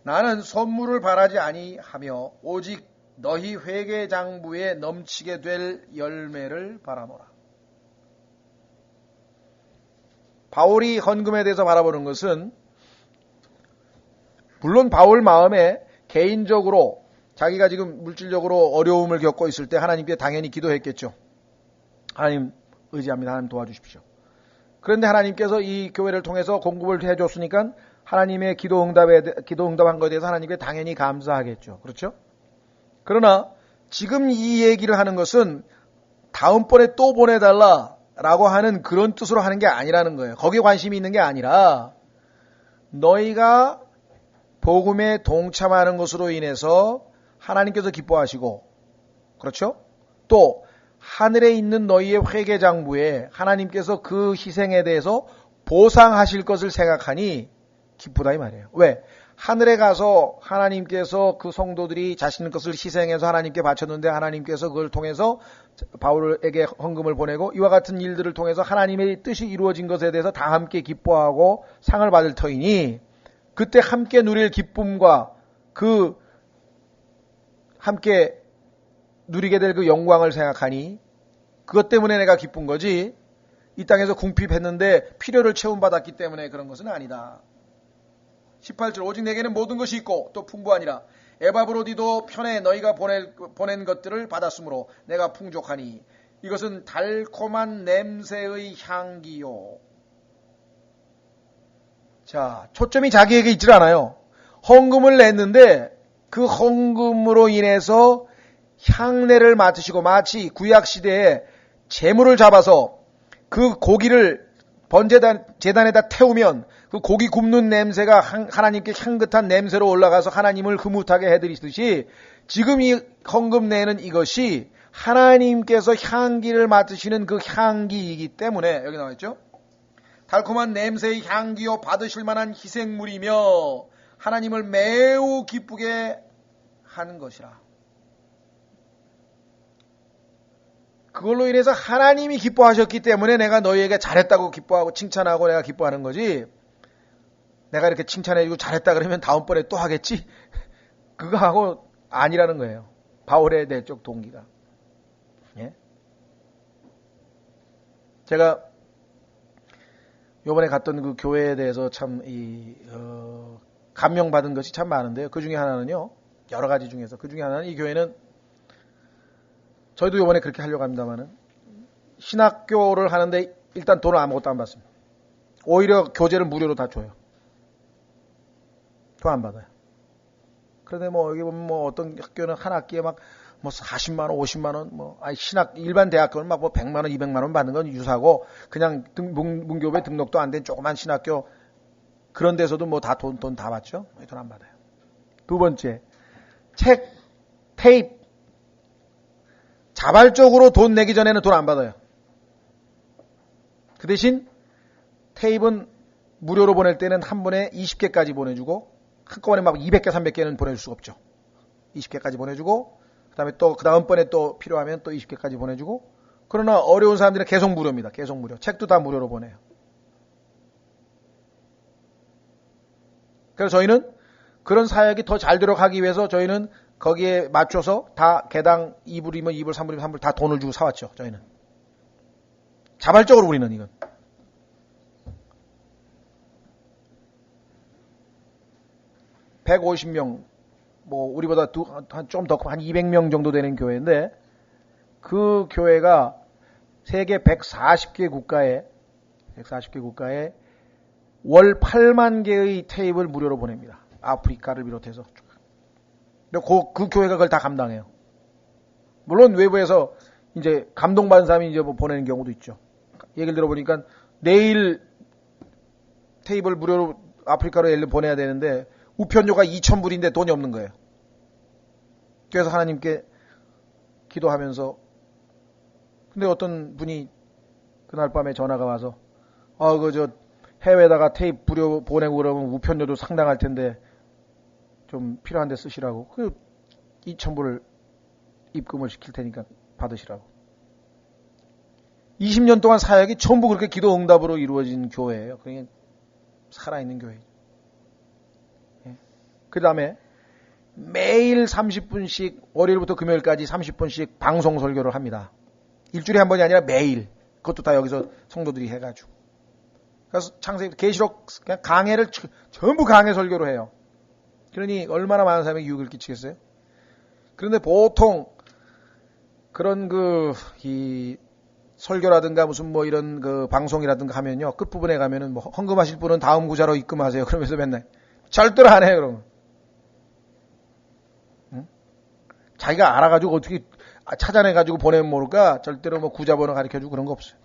나는 선물을 바라지 아니하며 오직 너희 회개장부에 넘치게 될 열매를 바라노라. 바울이 헌금에 대해서 바라보는 것은 물론 바울 마음에 개인적으로 자기가 지금 물질적으로 어려움을 겪고 있을 때 하나님께 당연히 기도했겠죠. 하나님 의지합니다. 하나님 도와주십시오. 그런데 하나님께서 이 교회를 통해서 공급을 해줬으니까 하나님의 기도 응답한 것에 대해서 하나님께 당연히 감사하겠죠. 그렇죠? 그러나 지금 이 얘기를 하는 것은 다음번에 또 보내달라라고 하는 그런 뜻으로 하는 게 아니라는 거예요. 거기에 관심이 있는 게 아니라 너희가 복음에 동참하는 것으로 인해서 하나님께서 기뻐하시고 그렇죠? 또 하늘에 있는 너희의 회개장부에 하나님께서 그 희생에 대해서 보상하실 것을 생각하니 기쁘다 이 말이에요. 왜? 하늘에 가서 하나님께서 그 성도들이 자신의 것을 희생해서 하나님께 바쳤는데 하나님께서 그걸 통해서 바울에게 헌금을 보내고 이와 같은 일들을 통해서 하나님의 뜻이 이루어진 것에 대해서 다 함께 기뻐하고 상을 받을 터이니 그때 함께 누릴 기쁨과 그 함께 누리게 될 그 영광을 생각하니 그것 때문에 내가 기쁜 거지 이 땅에서 궁핍했는데 필요를 채움받았기 때문에 그런 것은 아니다. 18절 오직 내게는 모든 것이 있고 또 풍부하니라. 에바브로디도 편에 너희가 보낸 것들을 받았으므로 내가 풍족하니 이것은 달콤한 냄새의 향기요. 자, 초점이 자기에게 있질 않아요. 헌금을 냈는데 그 헌금으로 인해서 향내를 맡으시고 마치 구약시대에 재물을 잡아서 그 고기를 번제단에다 태우면 그 고기 굽는 냄새가 하나님께 향긋한 냄새로 올라가서 하나님을 흐뭇하게 해드리듯이 지금 이 헌금 내는 이것이 하나님께서 향기를 맡으시는 그 향기이기 때문에 여기 나와있죠. 달콤한 냄새의 향기요 받으실 만한 희생물이며 하나님을 매우 기쁘게 하는 것이라. 그걸로 인해서 하나님이 기뻐하셨기 때문에 내가 너희에게 잘했다고 기뻐하고 칭찬하고 내가 기뻐하는 거지 내가 이렇게 칭찬해주고 잘했다 그러면 다음번에 또 하겠지? 그거 하고 아니라는 거예요. 바울의 내적 동기가. 예? 제가 요번에 갔던 그 교회에 대해서 참 감명받은 것이 참 많은데요. 그 중에 하나는요. 여러 가지 중에서 그 중에 하나는 이 교회는 저희도 요번에 그렇게 하려고 합니다만은 신학교를 하는데 일단 돈을 아무것도 안 받습니다. 오히려 교재를 무료로 다 줘요. 돈 안 받아요. 그런데 뭐 여기 보면 뭐 어떤 학교는 한 학기에 막 뭐 40만 원, 50만 원, 뭐 신학 일반 대학교는 막 뭐 100만 원, 200만 원 받는 건 유사고 그냥 문교부에 등록도 안 된 조그만 신학교 그런 데서도 뭐 다 돈 다 받죠. 돈 안 받아요. 두 번째, 책, 테이프 자발적으로 돈 내기 전에는 돈 안 받아요. 그 대신 테이프는 무료로 보낼 때는 한 번에 20개까지 보내주고 한꺼번에 막 200개, 300개는 보내줄 수가 없죠. 20개까지 보내주고 그 다음에 또 그 다음번에 또 필요하면 또 20개까지 보내주고 그러나 어려운 사람들은 계속 무료입니다. 계속 무료. 책도 다 무료로 보내요. 그래서 저희는 그런 사역이 더 잘 들어가기 위해서 저희는 거기에 맞춰서 다 개당 2불이면 2불, 3불이면 3불 다 돈을 주고 사왔죠. 저희는. 자발적으로 우리는 이건. (150명) 뭐 우리보다 좀 더 한 200명 정도 되는 교회인데 그 교회가 세계 140개 국가에 월 8만 개의 테이프를 무료로 보냅니다. 아프리카를 비롯해서. 그 교회가 그걸 다 감당해요. 물론 외부에서 이제 감동받은 사람이 이제 뭐 보내는 경우도 있죠. 얘기를 들어보니까 내일 테이프를 무료로 아프리카로 예를 보내야 되는데 우편료가 2,000불인데 돈이 없는 거예요. 그래서 하나님께 기도하면서 근데 어떤 분이 그날 밤에 전화가 와서 해외에다가 테이프 무료 보내고 그러면 우편료도 상당할 텐데 좀 필요한 데 쓰시라고. 그 2,000불을 입금을 시킬 테니까 받으시라고. 20년 동안 사역이 전부 그렇게 기도 응답으로 이루어진 교회예요. 그러니까 살아있는 교회. 그 다음에 매일 30분씩 월요일부터 금요일까지 30분씩 방송 설교를 합니다. 일주일에 한 번이 아니라 매일. 그것도 다 여기서 성도들이 해가지고. 그래서 창세기 계시록 그냥 강해를 전부 강해 설교로 해요. 그러니 얼마나 많은 사람에게 유익을 끼치겠어요? 그런데 보통 그런 이 설교라든가 무슨 뭐 이런 그 방송이라든가 하면요. 끝부분에 가면은 뭐 헌금하실 분은 다음 구자로 입금하세요. 그러면서 맨날 절대로 안 해요, 그러면. 자기가 알아가지고 어떻게 찾아내가지고 보내면 모를까? 절대로 뭐 구자번호 가르쳐주고 그런 거 없어요.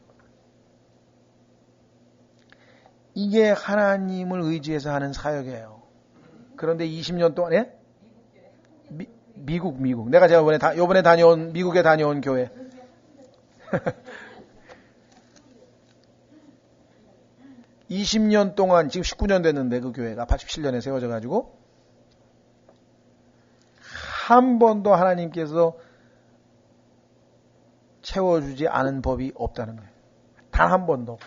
이게 하나님을 의지해서 하는 사역이에요. 그런데 20년 동안, 미국. 제가 요번에 미국에 다녀온 교회. 20년 동안, 지금 19년 됐는데 그 교회가 87년에 세워져가지고, 한 번도 하나님께서 채워주지 않은 법이 없다는 거예요. 단 한 번도.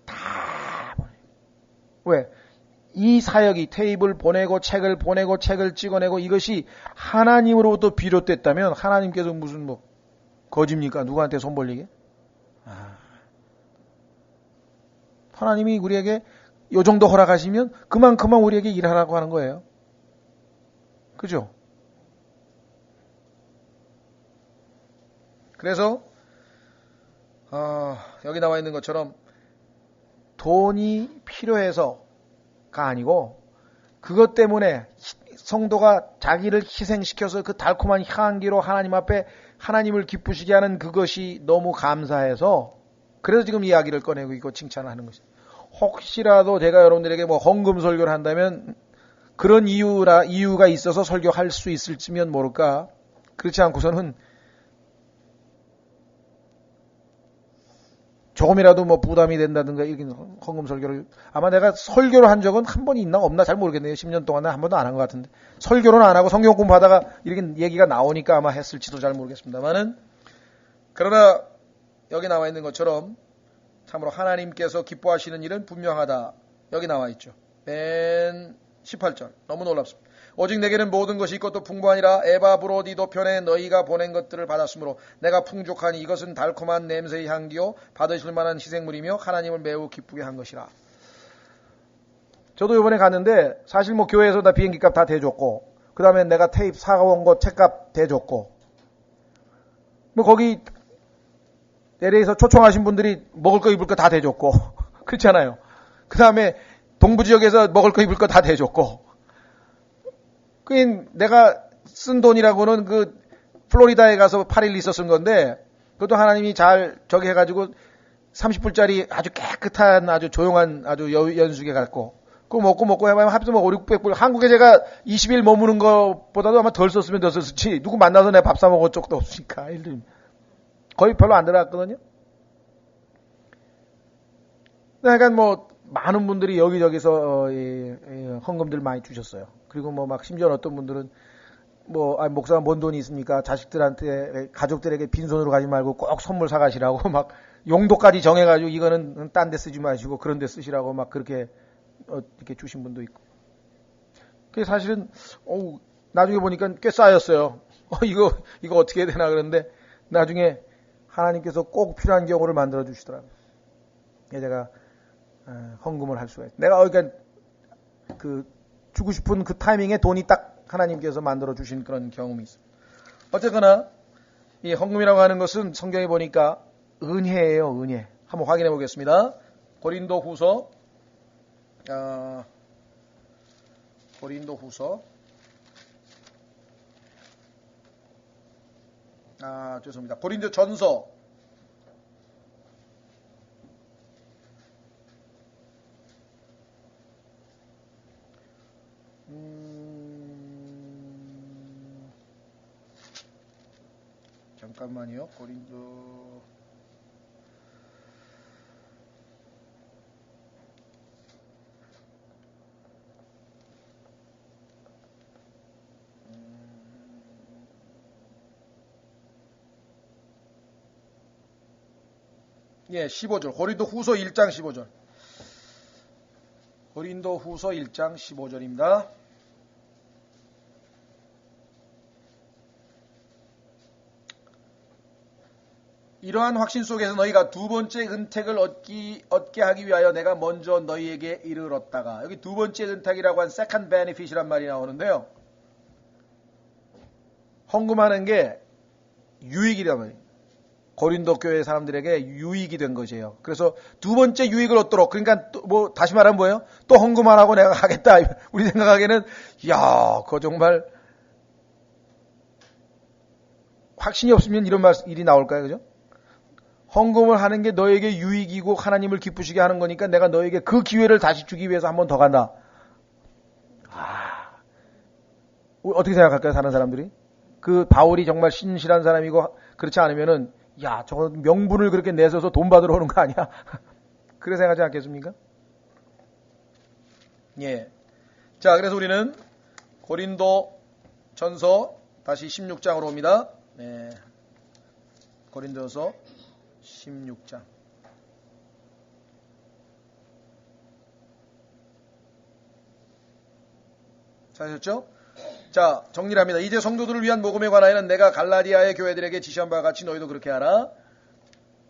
다 보내요. 왜? 이 사역이 테이프를 보내고 책을 찍어내고 이것이 하나님으로부터 비롯됐다면 하나님께서 무슨 뭐 거짓입니까? 누구한테 손 벌리게? 하나님이 우리에게 요 정도 허락하시면 그만큼만 우리에게 일하라고 하는 거예요. 그죠? 그래서 여기 나와 있는 것처럼 돈이 필요해서가 아니고 그것 때문에 성도가 자기를 희생시켜서 그 달콤한 향기로 하나님 앞에 하나님을 기쁘시게 하는 그것이 너무 감사해서 그래서 지금 이야기를 꺼내고 있고 칭찬을 하는 것이죠. 혹시라도 제가 여러분들에게 뭐 헌금 설교를 한다면 그런 이유가 있어서 설교할 수 있을지면 모를까. 그렇지 않고서는 조금이라도 뭐 부담이 된다든가 이렇게 헌금 설교를 아마 내가 설교를 한 적은 한 번이 있나 없나 잘 모르겠네요. 10년 동안에 한 번도 안 한 것 같은데 설교는 안 하고 성경 공부하다가 이렇게 얘기가 나오니까 아마 했을지도 잘 모르겠습니다만은 그러나 여기 나와 있는 것처럼 참으로 하나님께서 기뻐하시는 일은 분명하다. 여기 나와 있죠. 맨 18절. 너무 놀랍습니다. 오직 내게는 모든 것이 있고 또 풍부하니라. 에바브로디도 편에 너희가 보낸 것들을 받았으므로 내가 풍족하니 이것은 달콤한 냄새의 향기요 받으실 만한 희생물이며 하나님을 매우 기쁘게 한 것이라. 저도 이번에 갔는데 사실 뭐 교회에서 다 비행기 값 다 대줬고 그 다음에 내가 테이프 사온 거 책값 대줬고 뭐 거기 LA에서 초청하신 분들이 먹을 거 입을 거 다 대줬고 그렇잖아요. 그 다음에 동부 지역에서 먹을 거 입을 거 다 대줬고 그 내가 쓴 돈이라고는 그 플로리다에 가서 8일 있어 쓴 건데 그것도 하나님이 잘 저기 해가지고 30불짜리 아주 깨끗한 아주 조용한 아주 연수계 갔고 그거 먹고 해봐야 합해서 뭐 5, 600불 한국에 제가 20일 머무는 것보다도 아마 덜 썼으면 더 썼지 누구 만나서 내가 밥 사 먹을 적도 없으니까 거의 별로 안 들어갔거든요. 그러니까 뭐 많은 분들이 여기저기서 헌금들 많이 주셨어요. 그리고 뭐 막 심지어 어떤 분들은 뭐 목사가 뭔 돈이 있습니까? 자식들한테 가족들에게 빈손으로 가지 말고 꼭 선물 사가시라고 막 용도까지 정해가지고 이거는 딴 데 쓰지 마시고 그런 데 쓰시라고 막 그렇게 이렇게 주신 분도 있고. 그게 사실은 나중에 보니까 꽤 쌓였어요. 이거 어떻게 해야 되나 그런데 나중에 하나님께서 꼭 필요한 경우를 만들어 주시더라고요. 제가 헌금을 할 수가 있어요. 내가 그러니까 그 주고 싶은 그 타이밍에 돈이 딱 하나님께서 만들어 주신 그런 경험이 있어요. 어쨌거나 이 헌금이라고 하는 것은 성경에 보니까 은혜예요, 은혜. 한번 확인해 보겠습니다. 고린도후서 죄송합니다. 고린도전서 15절. 고린도후서 1장 15절. 고린도후서 1장 15절입니다. 이러한 확신 속에서 너희가 두 번째 은택을 얻게 하기 위하여 내가 먼저 너희에게 이르렀다가 여기 두 번째 은택이라고 한 second benefit이란 말이 나오는데요. 헌금하는 게 유익이란 말이에요. 고린도 교회 사람들에게 유익이 된 것이에요. 그래서 두 번째 유익을 얻도록 그러니까 뭐 다시 말하면 뭐예요? 또 헌금하라고 내가 하겠다. 우리 생각하기에는 그거 정말 확신이 없으면 이런 일이 나올까요? 그죠? 헌금을 하는 게 너에게 유익이고 하나님을 기쁘시게 하는 거니까 내가 너에게 그 기회를 다시 주기 위해서 한 번 더 간다. 어떻게 생각할까요? 다른 사람들이? 그 바울이 정말 신실한 사람이고 그렇지 않으면은 저거 명분을 그렇게 내서서 돈 받으러 오는 거 아니야? 그래 생각하지 않겠습니까? 예. 자, 그래서 우리는 고린도 전서 다시 16장으로 옵니다. 네. 고린도서 16장. 찾으셨죠? 자, 정리를 합니다. 이제 성도들을 위한 복음에 관하여는 내가 갈라디아의 교회들에게 지시한 바와 같이 너희도 그렇게 하라.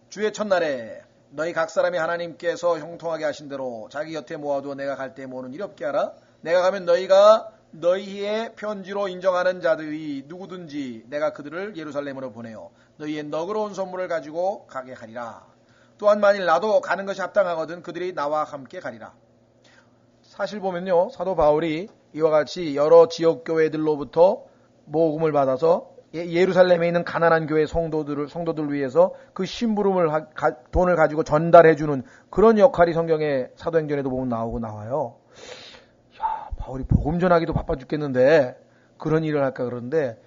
주의 첫날에 너희 각 사람이 하나님께서 형통하게 하신 대로 자기 곁에 모아두어 내가 갈 때 모으는 일 없게 하라. 내가 가면 너희가 너희의 편지로 인정하는 자들이 누구든지 내가 그들을 예루살렘으로 보내어 너희의 너그러운 선물을 가지고 가게 하리라. 또한 만일 나도 가는 것이 합당하거든 그들이 나와 함께 가리라. 사실 보면요, 사도 바울이 이와 같이 여러 지역 교회들로부터 모금을 받아서 예루살렘에 있는 가난한 교회 성도들 위해서 그 심부름을 돈을 가지고 전달해주는 그런 역할이 성경의 사도행전에도 보면 나와요. 바울이 복음 전하기도 바빠 죽겠는데 그런 일을 할까 그러는데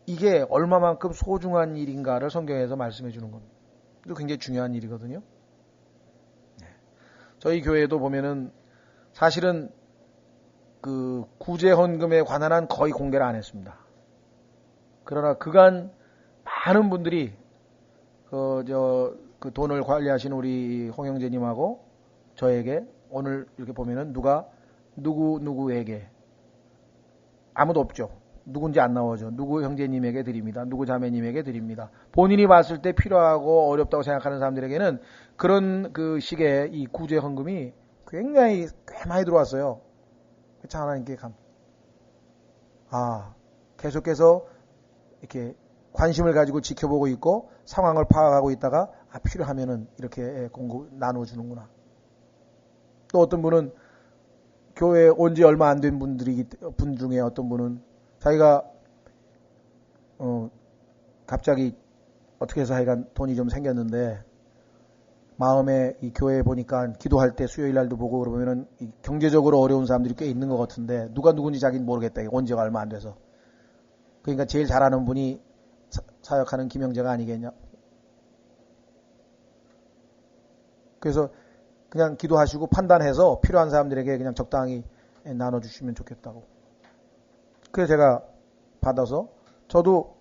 이게 얼마만큼 소중한 일인가를 성경에서 말씀해 주는 겁니다. 이거 굉장히 중요한 일이거든요. 저희 교회도 보면은 사실은 그 구제 헌금에 관한 한 거의 공개를 안 했습니다. 그러나 그간 많은 분들이 그 돈을 관리하시는 우리 홍영재님하고 저에게 오늘 이렇게 보면은 누구에게 아무도 없죠. 누군지 안 나오죠. 누구 형제님에게 드립니다. 누구 자매님에게 드립니다. 본인이 봤을 때 필요하고 어렵다고 생각하는 사람들에게는 그런 그 식의 이 구제 헌금이 굉장히 꽤 많이 들어왔어요. 참 하나님께 계속해서 이렇게 관심을 가지고 지켜보고 있고 상황을 파악하고 있다가 필요하면은 이렇게 나눠주는구나. 또 어떤 분은 교회에 온 지 얼마 안 된 분 중에 어떤 분은 자기가 갑자기 어떻게 해서 하여간 돈이 좀 생겼는데 마음에 이 교회에 보니까 기도할 때 수요일 날도 보고 그러면은 이 경제적으로 어려운 사람들이 꽤 있는 것 같은데 누가 누군지 자기는 모르겠다. 온 지가 얼마 안 돼서. 그러니까 제일 잘하는 분이 사역하는 김영재가 아니겠냐. 그래서 그냥 기도하시고 판단해서 필요한 사람들에게 그냥 적당히 나눠주시면 좋겠다고. 그래서 제가 받아서 저도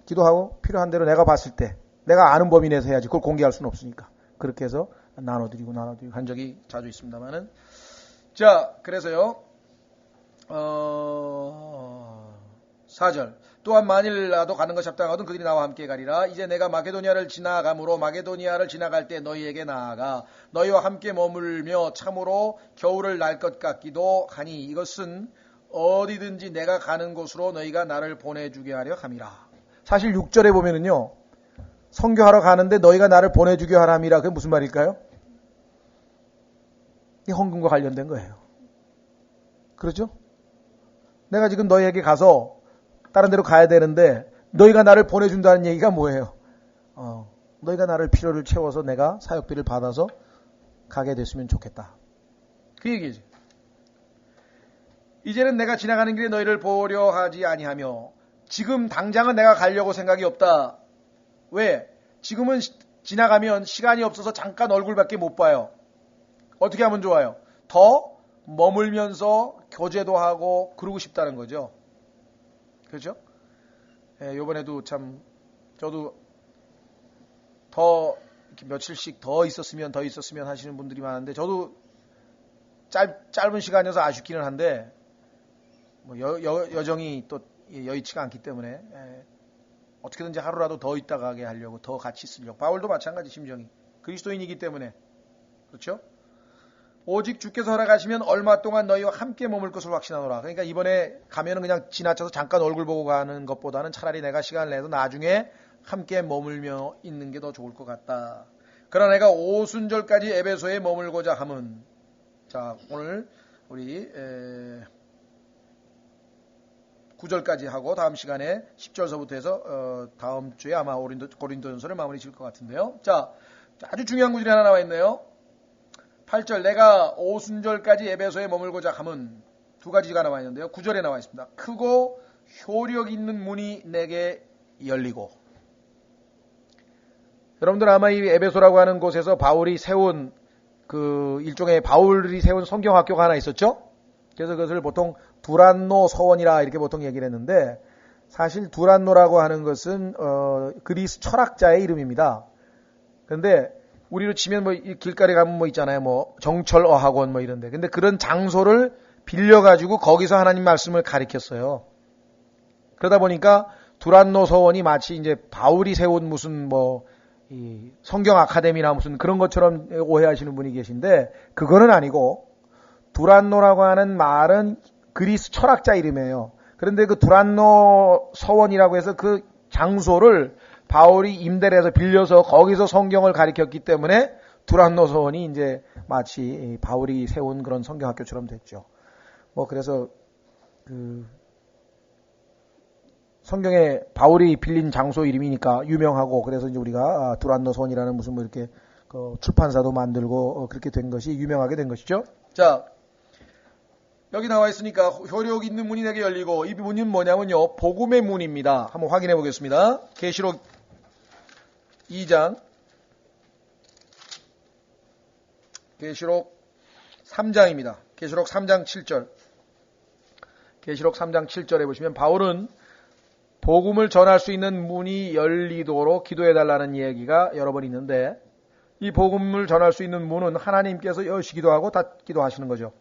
기도하고 필요한 대로 내가 봤을 때 내가 아는 범위 내에서 해야지. 그걸 공개할 수는 없으니까. 그렇게 해서 나눠드리고 한 적이 자주 있습니다만은. 자, 그래서요. 4절. 또한 만일 나도 가는 것이 합당하거든 그들이 나와 함께 가리라. 이제 내가 마게도니아를 지나가므로 마게도니아를 지나갈 때 너희에게 나아가 너희와 함께 머물며 참으로 겨울을 날 것 같기도 하니 이것은 어디든지 내가 가는 곳으로 너희가 나를 보내주게 하려 함이라. 사실 6절에 보면은요. 선교하러 가는데 너희가 나를 보내주게 하람이라. 그게 무슨 말일까요? 이 헌금과 관련된 거예요. 그렇죠? 내가 지금 너희에게 가서 다른 데로 가야 되는데 너희가 나를 보내준다는 얘기가 뭐예요? 너희가 나를 필요를 채워서 내가 사역비를 받아서 가게 됐으면 좋겠다. 그 얘기지. 이제는 내가 지나가는 길에 너희를 보려 하지 아니하며 지금 당장은 내가 가려고 생각이 없다. 왜? 지금은 지나가면 시간이 없어서 잠깐 얼굴밖에 못 봐요. 어떻게 하면 좋아요? 더 머물면서 교제도 하고 그러고 싶다는 거죠. 그렇죠? 요번에도 참 저도 더 이렇게 며칠씩 더 있었으면 하시는 분들이 많은데 저도 짧은 시간이어서 아쉽기는 한데 뭐 여정이 또 여의치가 않기 때문에 어떻게든지 하루라도 더 있다 가게 하려고 더 같이 있으려고. 바울도 마찬가지 심정이. 그리스도인이기 때문에. 그렇죠? 오직 주께서 허락하시면 얼마 동안 너희와 함께 머물 것을 확신하노라. 그러니까 이번에 가면은 그냥 지나쳐서 잠깐 얼굴 보고 가는 것보다는 차라리 내가 시간을 내서 나중에 함께 머물며 있는 게 더 좋을 것 같다. 그러나 내가 오순절까지 에베소에 머물고자 함은. 자, 오늘 우리 9절까지 하고 다음 시간에 10절서부터 해서 다음 주에 아마 고린도전서를 마무리 지을 것 같은데요. 자, 아주 중요한 구절이 하나 나와 있네요. 8절 내가 오순절까지 에베소에 머물고자 함은 두 가지가 나와 있는데요. 9절에 나와 있습니다. 크고 효력 있는 문이 내게 열리고. 여러분들 아마 이 에베소라고 하는 곳에서 바울이 세운 그 일종의 바울이 세운 성경학교가 하나 있었죠. 그래서 그것을 보통 두란노 서원이라 이렇게 보통 얘기를 했는데 사실 두란노라고 하는 것은 그리스 철학자의 이름입니다. 그런데 우리로 치면 뭐 길가에 가면 뭐 있잖아요. 뭐 정철어학원 뭐 이런데. 근데 그런 장소를 빌려가지고 거기서 하나님 말씀을 가르쳤어요. 그러다 보니까 두란노 서원이 마치 이제 바울이 세운 무슨 뭐 이 성경 아카데미나 무슨 그런 것처럼 오해하시는 분이 계신데 그거는 아니고 두란노라고 하는 말은 그리스 철학자 이름이에요. 그런데 그 두란노 서원이라고 해서 그 장소를 바울이 임대를 해서 빌려서 거기서 성경을 가르쳤기 때문에 두란노 서원이 이제 마치 바울이 세운 그런 성경학교처럼 됐죠. 뭐 그래서 그 성경에 바울이 빌린 장소 이름이니까 유명하고 그래서 이제 우리가 두란노 서원이라는 무슨 뭐 이렇게 그 출판사도 만들고 그렇게 된 것이 유명하게 된 것이죠. 자, 여기 나와 있으니까 효력 있는 문이 내게 열리고 이 문은 뭐냐면요. 복음의 문입니다. 한번 확인해 보겠습니다. 계시록 2장 계시록 3장입니다. 계시록 3장 7절 계시록 3장 7절에 보시면 바울은 복음을 전할 수 있는 문이 열리도록 기도해달라는 얘기가 여러 번 있는데 이 복음을 전할 수 있는 문은 하나님께서 여시기도 하고 닫기도 하시는 거죠.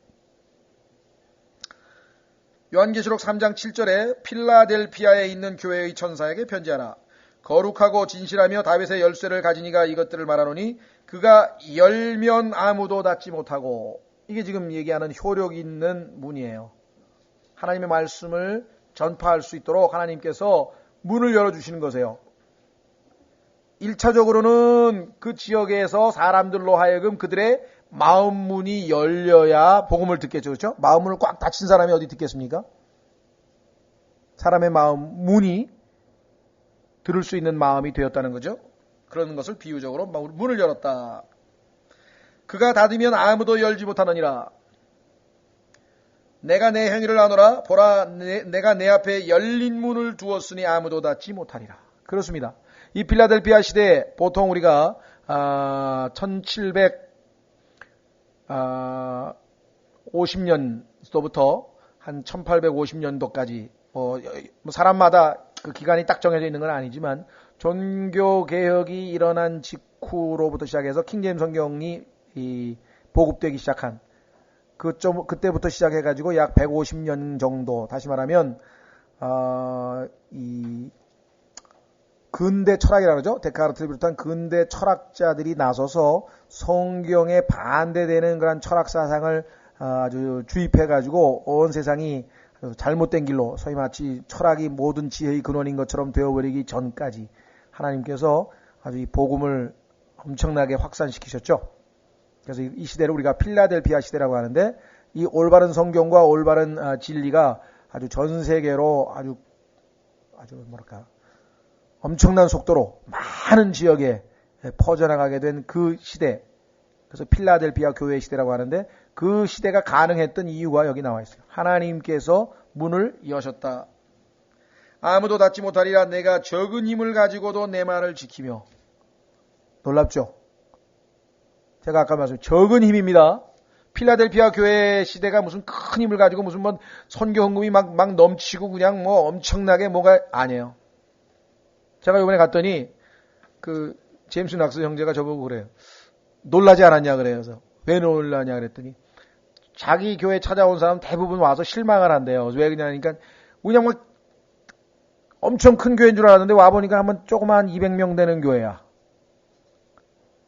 요한계시록 3장 7절에 필라델피아에 있는 교회의 천사에게 편지하라. 거룩하고 진실하며 다윗의 열쇠를 가진 이가 이것들을 말하노니 그가 열면 아무도 닫지 못하고, 이게 지금 얘기하는 효력 있는 문이에요. 하나님의 말씀을 전파할 수 있도록 하나님께서 문을 열어주시는 거세요. 1차적으로는 그 지역에서 사람들로 하여금 그들의 마음 문이 열려야 복음을 듣겠죠. 그렇죠? 마음 문을 꽉 닫힌 사람이 어디 듣겠습니까? 사람의 마음 문이 들을 수 있는 마음이 되었다는 거죠. 그런 것을 비유적으로 문을 열었다. 그가 닫으면 아무도 열지 못하느니라. 내가 내 행위를 아노라. 보라, 내가 내 앞에 열린 문을 두었으니 아무도 닫지 못하리라. 그렇습니다. 이 필라델피아 시대에 보통 우리가 1750년도부터 한 1850년도까지 사람마다 그 기간이 딱 정해져 있는 건 아니지만 종교 개혁이 일어난 직후로부터 시작해서 킹제임 성경이 보급되기 시작한 그때부터 시작해가지고 약 150년 정도, 다시 말하면 이 근대 철학이라고 그러죠. 데카르트를 비롯한 근대 철학자들이 나서서 성경에 반대되는 그런 철학 사상을 아주 주입해가지고 온 세상이 잘못된 길로, 소위 마치 철학이 모든 지혜의 근원인 것처럼 되어버리기 전까지 하나님께서 아주 이 복음을 엄청나게 확산시키셨죠. 그래서 이 시대를 우리가 필라델피아 시대라고 하는데, 이 올바른 성경과 올바른 진리가 아주 전 세계로 아주 뭐랄까 엄청난 속도로 많은 지역에 퍼져나가게 된 그 시대, 그래서 필라델피아 교회 시대라고 하는데, 그 시대가 가능했던 이유가 여기 나와 있어요. 하나님께서 문을 여셨다. 아무도 닫지 못하리라. 내가 적은 힘을 가지고도 내 말을 지키며. 놀랍죠? 제가 아까 말씀 적은 힘입니다. 필라델피아 교회 시대가 무슨 큰 힘을 가지고 무슨 뭐 선교 헌금이 막 넘치고 그냥 뭐 엄청나게 뭐가 아니에요. 제가 이번에 갔더니 그 제임스 낙스 형제가 저보고 그래요. 놀라지 않았냐 그래요. 그래서 왜 놀라냐 그랬더니 자기 교회 찾아온 사람 대부분 와서 실망을 한대요. 왜 그러냐니까 그냥 뭐 엄청 큰 교회인 줄 알았는데 와보니까 한번 조그만 200명 되는 교회야.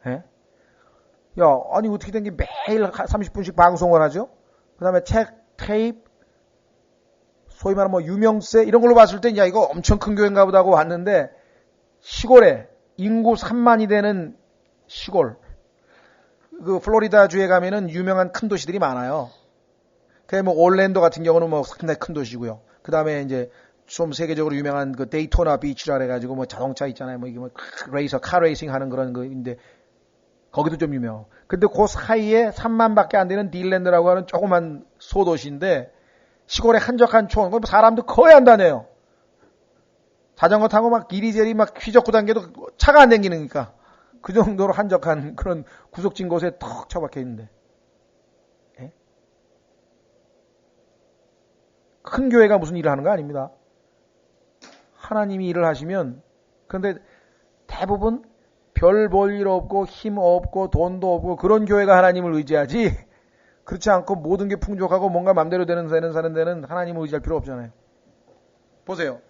예? 야, 아니 어떻게 된 게 매일 30분씩 방송을 하죠? 그 다음에 책, 테이프, 소위 말하면 뭐 유명세 이런 걸로 봤을 때 야 이거 엄청 큰 교회인가 보다 하고 왔는데, 시골에 인구 3만이 되는 시골, 그 플로리다 주에 가면은 유명한 큰 도시들이 많아요. 그 뭐 올랜도 같은 경우는 뭐 상당히 큰 도시고요. 그 다음에 이제 좀 세계적으로 유명한 그 데이토나 비치라 해가지고 뭐 자동차 있잖아요. 뭐 이게 뭐 카 레이싱 하는 그런 거인데 거기도 좀 유명. 근데 그 사이에 3만밖에 안 되는 딜랜드라고 하는 조그만 소도시인데 시골에 한적한 촌, 사람도 거의 안 다녀요. 자전거 타고 막 이리저리 막 휘젓고 다니도 차가 안 다니니까 그 정도로 한적한 그런 구석진 곳에 턱 처박혀 있는데, 예? 큰 교회가 무슨 일을 하는 거 아닙니다. 하나님이 일을 하시면, 그런데 대부분 별 볼 일 없고 힘 없고 돈도 없고 그런 교회가 하나님을 의지하지, 그렇지 않고 모든 게 풍족하고 뭔가 맘대로 되는 사는 데는 하나님을 의지할 필요 없잖아요. 보세요.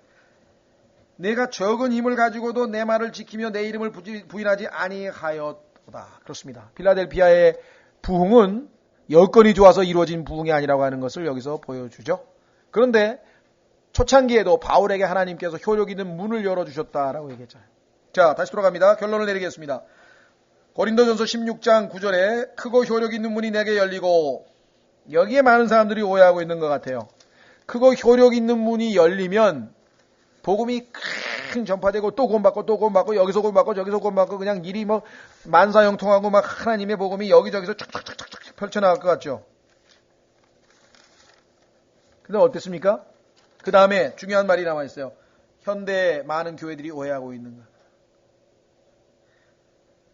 내가 적은 힘을 가지고도 내 말을 지키며 내 이름을 부인하지 아니하였도다. 그렇습니다. 필라델피아의 부흥은 여건이 좋아서 이루어진 부흥이 아니라고 하는 것을 여기서 보여주죠. 그런데 초창기에도 바울에게 하나님께서 효력 있는 문을 열어주셨다라고 얘기했잖아요. 자, 다시 돌아갑니다. 결론을 내리겠습니다. 고린도전서 16장 9절에 크고 효력 있는 문이 내게 열리고, 여기에 많은 사람들이 오해하고 있는 것 같아요. 크고 효력 있는 문이 열리면 복음이 큰 전파되고 또 구원받고 또 구원받고 여기서 구원받고 저기서 구원받고 그냥 일이 뭐 만사형통하고 막 하나님의 복음이 여기저기서 쫙쫙쫙쫙 펼쳐나갈 것 같죠. 근데 어땠습니까? 그 다음에 중요한 말이 남아 있어요. 현대 많은 교회들이 오해하고 있는 것.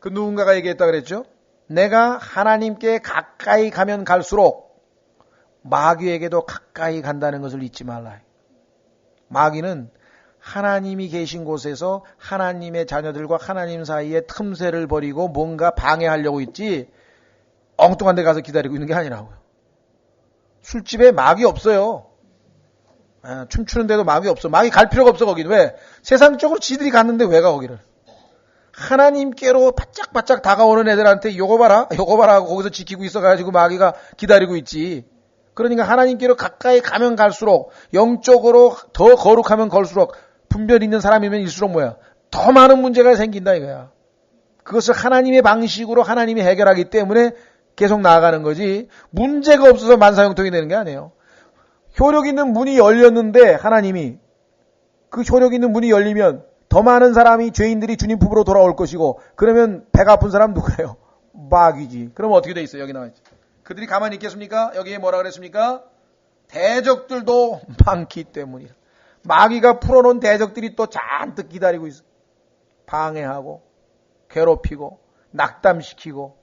그 누군가가 얘기했다 그랬죠. 내가 하나님께 가까이 가면 갈수록 마귀에게도 가까이 간다는 것을 잊지 말라. 마귀는 하나님이 계신 곳에서 하나님의 자녀들과 하나님 사이에 틈새를 버리고 뭔가 방해하려고 있지 엉뚱한 데 가서 기다리고 있는 게 아니라고요. 술집에 막이 없어요. 춤추는데도 막이 없어. 막이 갈 필요가 없어 거기는. 왜? 세상적으로 지들이 갔는데 왜 가 거기를. 하나님께로 바짝바짝 다가오는 애들한테 요거 봐라 하고 거기서 지키고 있어가지고 마귀가 기다리고 있지. 그러니까 하나님께로 가까이 가면 갈수록 영적으로 더 거룩하면 걸수록 분별 있는 사람이면 일수록 뭐야? 더 많은 문제가 생긴다 이거야. 그것을 하나님의 방식으로 하나님이 해결하기 때문에 계속 나아가는 거지 문제가 없어서 만사형통이 되는 게 아니에요. 효력 있는 문이 열렸는데 하나님이 그 효력 있는 문이 열리면 더 많은 사람이 죄인들이 주님 품으로 돌아올 것이고 그러면 배가 아픈 사람 누구예요? 마귀지. 그럼 어떻게 돼 있어요? 여기 나와 있죠. 그들이 가만히 있겠습니까? 여기에 뭐라 그랬습니까? 대적들도 많기 때문이라. 마귀가 풀어놓은 대적들이 또 잔뜩 기다리고 있어. 방해하고 괴롭히고 낙담시키고.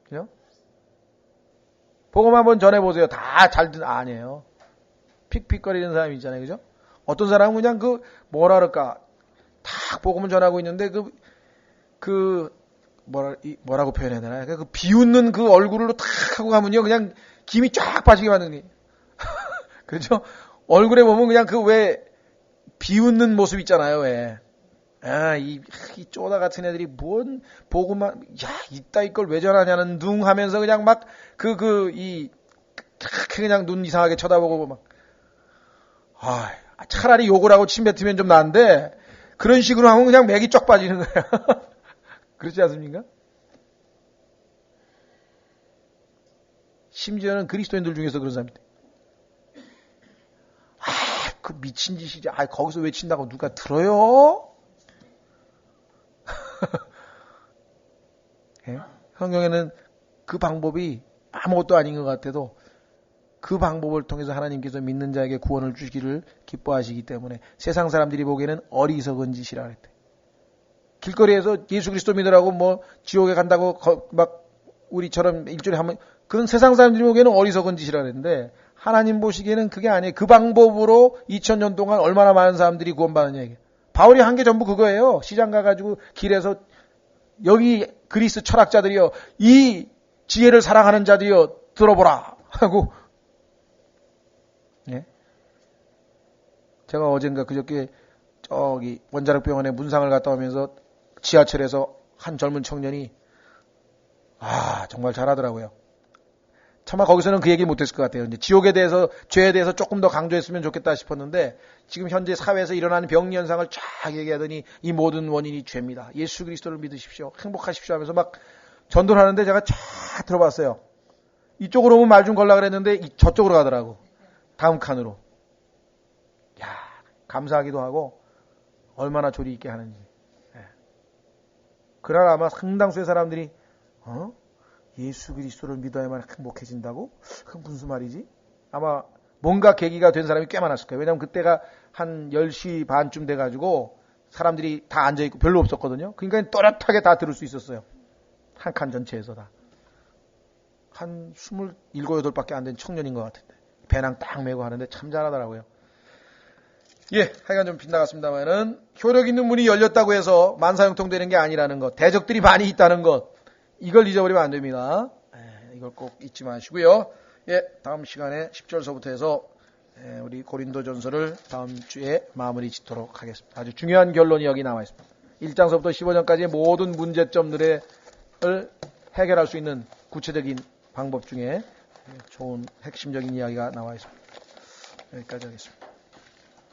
그죠? 복음 한번 전해보세요. 다 잘 듣는 아니에요. 픽픽거리는 사람이 있잖아요. 그죠? 어떤 사람은 그냥 뭐라 그럴까 탁 복음을 전하고 있는데 뭐라고 표현해야 되나? 그 비웃는 그 얼굴로 탁 하고 가면요. 그냥 김이 쫙 빠지게 만드는 게. 그렇죠? 얼굴에 보면 그냥 왜 비웃는 모습 있잖아요. 왜? 이 쪼다 같은 애들이 뭔 복음만 이따위 걸 왜 전하냐는 둥 하면서 그냥 막 그냥 눈 이상하게 쳐다보고 막 차라리 욕을 하고 침 뱉으면 좀 나은데 그런 식으로 하면 그냥 맥이 쫙 빠지는 거야. 그렇지 않습니까? 심지어는 그리스도인들 중에서 그런 사람이 있대. 그 미친 짓이지. 거기서 외친다고 누가 들어요? 예? 성경에는 그 방법이 아무것도 아닌 것 같아도 그 방법을 통해서 하나님께서 믿는 자에게 구원을 주시기를 기뻐하시기 때문에 세상 사람들이 보기에는 어리석은 짓이라 그랬대. 길거리에서 예수 그리스도 믿으라고 지옥에 간다고 막 우리처럼 일주일에 한 번 그런 세상 사람들이 보기에는 어리석은 짓이라 그랬는데 하나님 보시기에는 그게 아니에요. 그 방법으로 2000년 동안 얼마나 많은 사람들이 구원받는 얘기예요. 바울이 한 게 전부 그거예요. 시장 가가지고 길에서 여기 그리스 철학자들이요. 이 지혜를 사랑하는 자들이요. 들어보라 하고 예? 제가 어젠가 그저께 저기 원자력병원에 문상을 갔다 오면서 지하철에서 한 젊은 청년이 정말 잘하더라고요. 차마 거기서는 그 얘기 못했을 것 같아요. 이제 지옥에 대해서 죄에 대해서 조금 더 강조했으면 좋겠다 싶었는데 지금 현재 사회에서 일어나는 병리 현상을 쫙 얘기하더니 이 모든 원인이 죄입니다. 예수 그리스도를 믿으십시오. 행복하십시오 하면서 막 전도를 하는데 제가 쫙 들어봤어요. 이쪽으로 오면 말 좀 걸라 그랬는데 저쪽으로 가더라고. 다음 칸으로. 감사하기도 하고 얼마나 조리 있게 하는지. 그러나 아마 상당수의 사람들이 예수 그리스도를 믿어야만 행복해진다고? 그건 무슨 말이지? 아마 뭔가 계기가 된 사람이 꽤 많았을 거예요. 왜냐하면 그때가 한 10시 반쯤 돼가지고 사람들이 다 앉아있고 별로 없었거든요. 그러니까 또렷하게 다 들을 수 있었어요. 한 칸 전체에서 다. 한 27, 8밖에 안 된 청년인 것 같은데 배낭 딱 메고 하는데 참 잘하더라고요. 하여간 좀 빗나갔습니다만은 효력 있는 문이 열렸다고 해서 만사형통되는 게 아니라는 것, 대적들이 많이 있다는 것, 이걸 잊어버리면 안 됩니다. 이걸 꼭 잊지 마시고요. 다음 시간에 10절서부터 해서 우리 고린도전서를 다음 주에 마무리 짓도록 하겠습니다. 아주 중요한 결론이 여기 나와 있습니다. 1장서부터 15장까지의 모든 문제점들을 해결할 수 있는 구체적인 방법 중에 좋은 핵심적인 이야기가 나와 있습니다. 여기까지 하겠습니다.